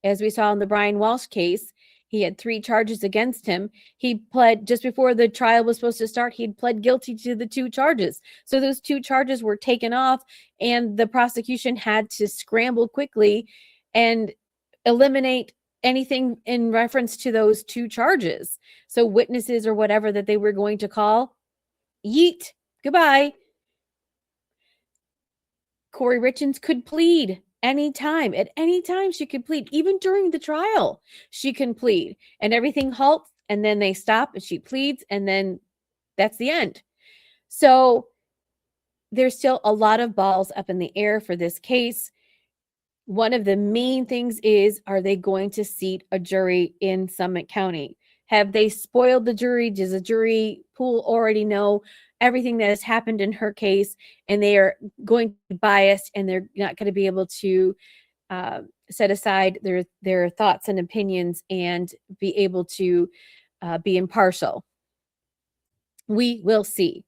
As we saw in the Brian Walsh case, he had 3 charges against him. He pled just before the trial was supposed to start. He'd pled guilty to the 2 charges. So those 2 charges were taken off, and the prosecution had to scramble quickly and eliminate anything in reference to those 2 charges. So witnesses or whatever that they were going to call, yeet, goodbye. Corey Richins could plead anytime. At any time, she could plead. Even during the trial, she can plead. And everything halts, and then they stop, and she pleads, and then that's the end. So there's still a lot of balls up in the air for this case. One of the main things is, are they going to seat a jury in Summit County? Have they spoiled the jury? Does the jury pool already know everything that has happened in her case, and they are going to be biased, and they're not going to be able to set aside their thoughts and opinions and be able to be impartial? We will see.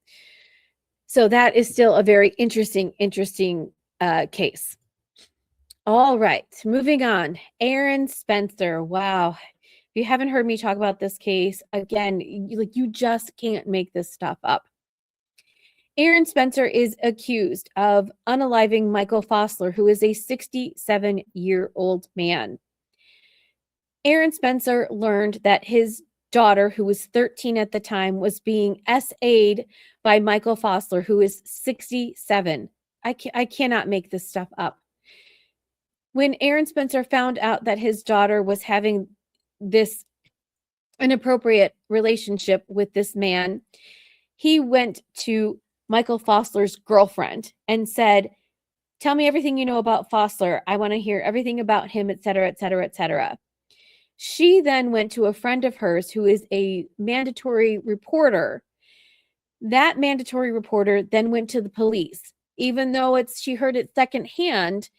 So that is still a very interesting case. All right, moving on. Aaron Spencer. Wow. If you haven't heard me talk about this case, again, you just can't make this stuff up. Aaron Spencer is accused of unaliving Michael Fossler, who is a 67-year-old man. Aaron Spencer learned that his daughter, who was 13 at the time, was being SA'd by Michael Fossler, who is 67. I cannot make this stuff up. When Aaron Spencer found out that his daughter was having this inappropriate relationship with this man, he went to Michael Fossler's girlfriend and said, "Tell me everything you know about Fossler. I want to hear everything about him, etc., etc., etc." She then went to a friend of hers who is a mandatory reporter. That mandatory reporter then went to the police. Even though she heard it secondhand,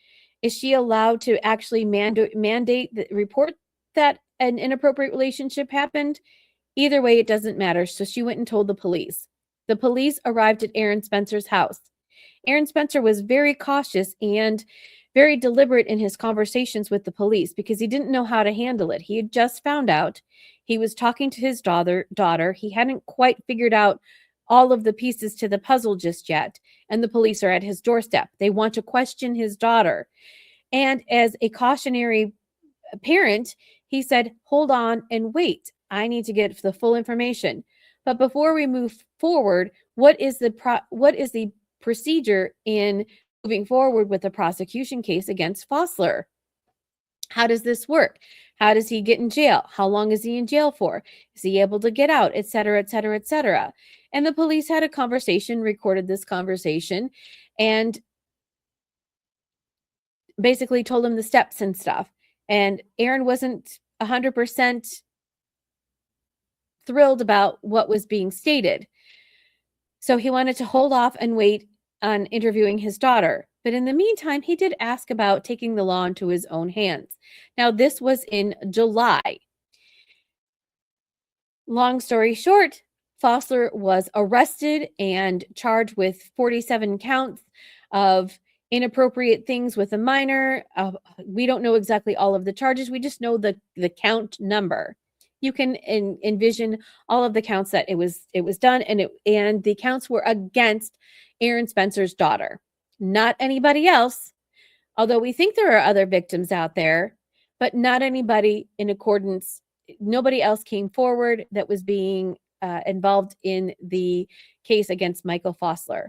is she allowed to actually mandate the report that an inappropriate relationship happened? Either way, it doesn't matter. So she went and told the police. The police arrived at Aaron Spencer's house. Aaron Spencer was very cautious and very deliberate in his conversations with the police because he didn't know how to handle it. He had just found out. He was talking to his daughter. He hadn't quite figured out all of the pieces to the puzzle just yet. And the police are at his doorstep. They want to question his daughter. And as a cautionary parent, he said, "Hold on and wait. I need to get the full information. But before we move forward, what is the procedure in moving forward with the prosecution case against Fossler? How does this work? How does he get in jail? How long is he in jail for? Is he able to get out, et cetera, et cetera, et cetera?" And the police had a conversation, recorded this conversation, and basically told him the steps and stuff. And Aaron wasn't 100% thrilled about what was being stated. So he wanted to hold off and wait on interviewing his daughter. But in the meantime, he did ask about taking the law into his own hands. Now, this was in July. Long story short, Fossler was arrested and charged with 47 counts of inappropriate things with a minor. We don't know exactly all of the charges. We just know the count number. You can envision all of the counts that it was done, and the counts were against Aaron Spencer's daughter, not anybody else. Although we think there are other victims out there, but not anybody in accordance. Nobody else came forward that was being involved in the case against Michael Fossler.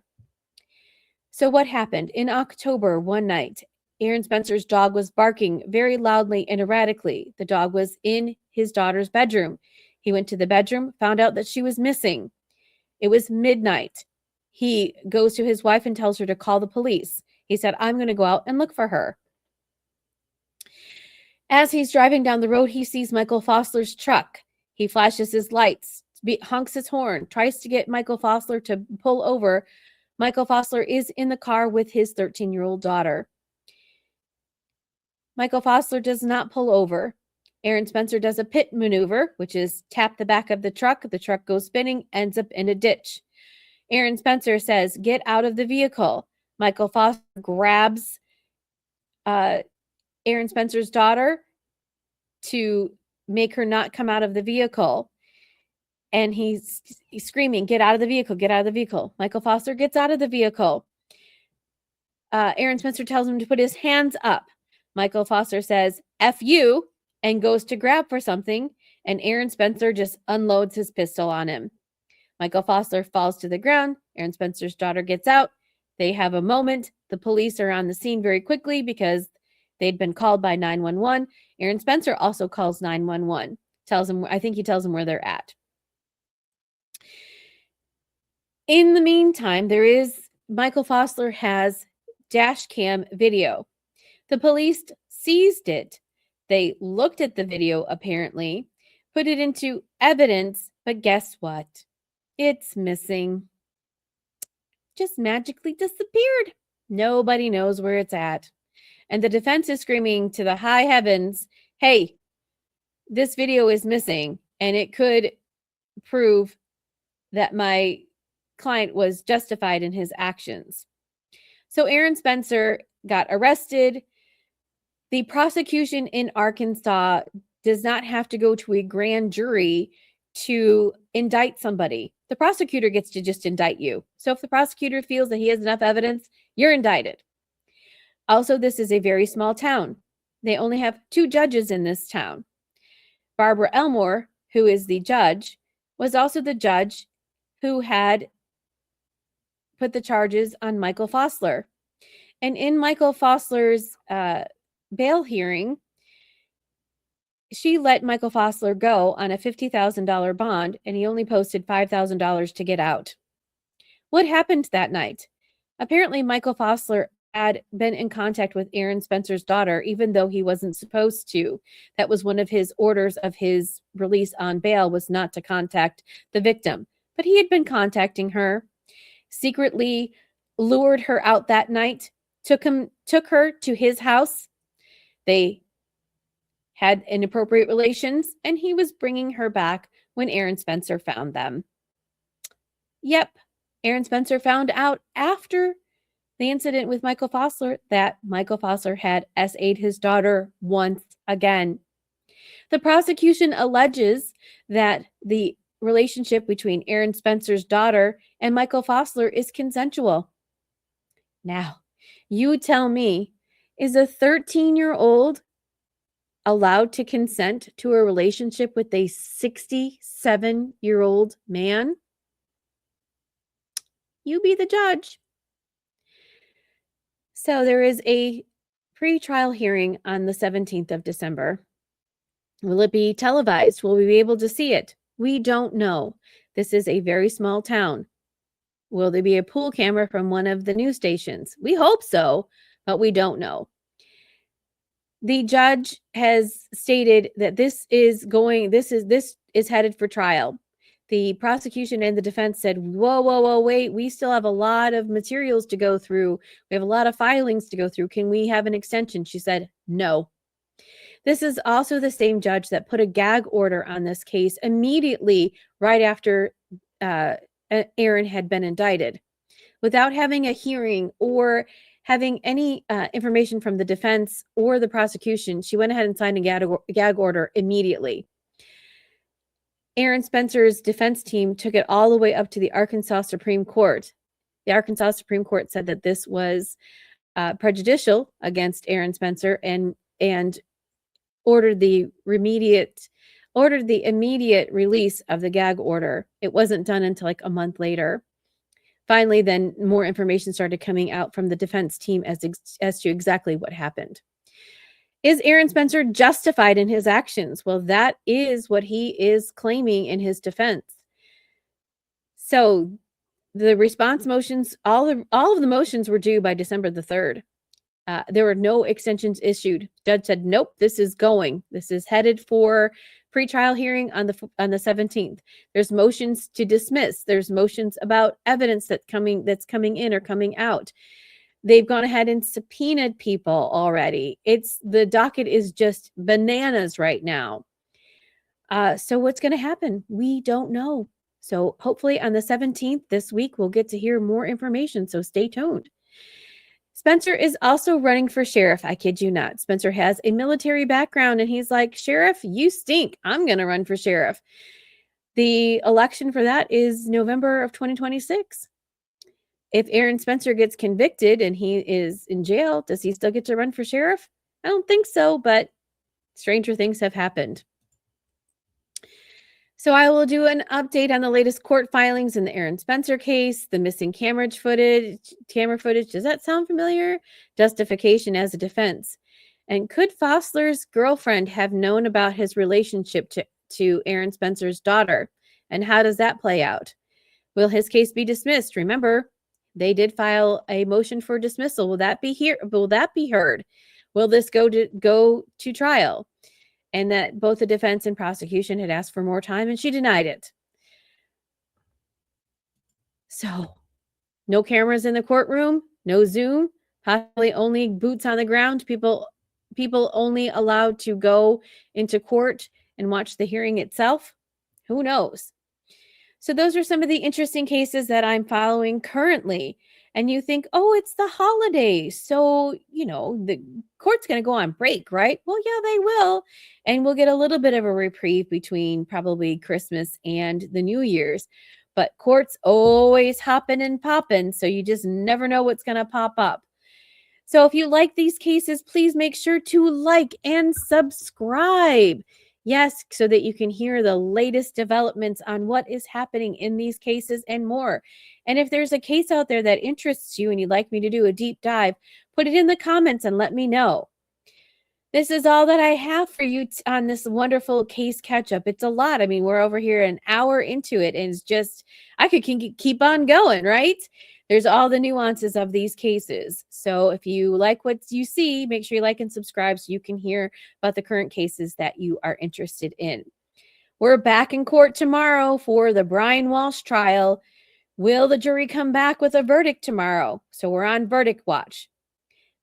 So what happened? In October, one night, Aaron Spencer's dog was barking very loudly and erratically. The dog was in his daughter's bedroom. He went to the bedroom, found out that she was missing. It was midnight. He goes to his wife and tells her to call the police. He said, I'm going to go out and look for her. As he's driving down the road, he sees Michael Fossler's truck. He flashes his lights, honks his horn, tries to get Michael Fossler to pull over. Michael Fossler is in the car with his 13-year-old daughter. Michael Fossler does not pull over. Aaron Spencer does a pit maneuver, which is tap the back of the truck. The truck goes spinning, ends up in a ditch. Aaron Spencer says, get out of the vehicle. Michael Fossler grabs Aaron Spencer's daughter to make her not come out of the vehicle. And he's screaming, get out of the vehicle, get out of the vehicle. Michael Fossler gets out of the vehicle. Aaron Spencer tells him to put his hands up. Michael Fossler says, F you, and goes to grab for something. And Aaron Spencer just unloads his pistol on him. Michael Fossler falls to the ground. Aaron Spencer's daughter gets out. They have a moment. The police are on the scene very quickly because they'd been called by 911. Aaron Spencer also calls 911. I think he tells them where they're at. In the meantime, Michael Fossler has dash cam video. The police seized it. They looked at the video, apparently, put it into evidence, but guess what? It's missing. Just magically disappeared. Nobody knows where it's at. And the defense is screaming to the high heavens, hey, this video is missing, and it could prove that my client was justified in his actions. So Aaron Spencer got arrested. The prosecution in Arkansas does not have to go to a grand jury to indict somebody. The prosecutor gets to just indict you. So if the prosecutor feels that he has enough evidence, you're indicted. Also, this is a very small town. They only have 2 judges in this town. Barbara Elmore, who is the judge, was also the judge who had put the charges on Michael Fossler. And in Michael Fossler's bail hearing, she let Michael Fossler go on a $50,000 bond, and he only posted $5,000 to get out. What happened that night? Apparently, Michael Fossler had been in contact with Aaron Spencer's daughter, even though he wasn't supposed to. That was one of his orders of his release on bail, was not to contact the victim. But he had been contacting her, secretly lured her out that night, took her to his house. They had inappropriate relations, and he was bringing her back when Aaron Spencer found them. Yep, Aaron Spencer found out after the incident with Michael Fossler that Michael Fossler had SA'd his daughter once again. The prosecution alleges that the relationship between Aaron Spencer's daughter and Michael Fossler is consensual. Now, you tell me, is a 13-year-old allowed to consent to a relationship with a 67-year-old man? You be the judge. So there is a pre-trial hearing on the 17th of December. Will it be televised? Will we be able to see it? We don't know. This is a very small town. Will there be a pool camera from one of the news stations? We hope so, but we don't know. The judge has stated that this is headed for trial. The prosecution and the defense said, whoa, wait, we still have a lot of materials to go through. We have a lot of filings to go through. Can we have an extension? She said, no. This is also the same judge that put a gag order on this case immediately right after Aaron had been indicted. Without having a hearing or having any information from the defense or the prosecution, she went ahead and signed a gag order immediately. Aaron Spencer's defense team took it all the way up to the Arkansas Supreme Court. The Arkansas Supreme Court said that this was prejudicial against Aaron Spencer and ordered the immediate ordered the immediate release of the gag order. It wasn't done until like a month later. Finally, then more information started coming out from the defense team as to exactly what happened. Is Aaron Spencer justified in his actions? Well, that is what he is claiming in his defense. So the response motions, all of the motions were due by December the 3rd. There were no extensions issued. Judge said, nope, this is going. This is headed for pretrial hearing on the 17th. There's motions to dismiss. There's motions about evidence that's coming in or coming out. They've gone ahead and subpoenaed people already. The docket is just bananas right now. So what's going to happen? We don't know. So hopefully on the 17th this week, we'll get to hear more information. So stay tuned. Spencer is also running for sheriff. I kid you not. Spencer has a military background and he's like, Sheriff, you stink. I'm going to run for sheriff. The election for that is November of 2026. If Aaron Spencer gets convicted and he is in jail, does he still get to run for sheriff? I don't think so, but stranger things have happened. So I will do an update on the latest court filings in the Aaron Spencer case, the missing camera footage. Does that sound familiar? Justification as a defense. And could Fossler's girlfriend have known about his relationship to Aaron Spencer's daughter? And how does that play out? Will his case be dismissed? Remember, they did file a motion for dismissal. Will that be heard? Will this go to trial? And that both the defense and prosecution had asked for more time, and she denied it. So, no cameras in the courtroom, no Zoom, possibly only boots on the ground, people only allowed to go into court and watch the hearing itself. Who knows? So those are some of the interesting cases that I'm following currently. And you think, oh, it's the holidays. So, the court's going to go on break, right? Well, yeah, they will. And we'll get a little bit of a reprieve between probably Christmas and the New Year's. But court's always hopping and popping. So you just never know what's going to pop up. So if you like these cases, please make sure to like and subscribe. Yes, so that you can hear the latest developments on what is happening in these cases and more. And if there's a case out there that interests you and you'd like me to do a deep dive, put it in the comments and let me know. This is all that I have for you on this wonderful case catch-up. It's a lot. I mean, we're over here an hour into it, and it's just, I could keep on going, right? There's all the nuances of these cases. So if you like what you see, make sure you like and subscribe so you can hear about the current cases that you are interested in. We're back in court tomorrow for the Brian Walsh trial. Will the jury come back with a verdict tomorrow? So we're on verdict watch.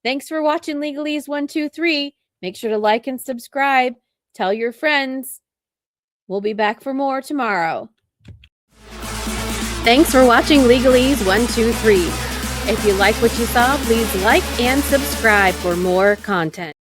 Thanks for watching Legalese 123. Make sure to like and subscribe. Tell your friends. We'll be back for more tomorrow. Thanks for watching Legalese 123. If you like what you saw, please like and subscribe for more content.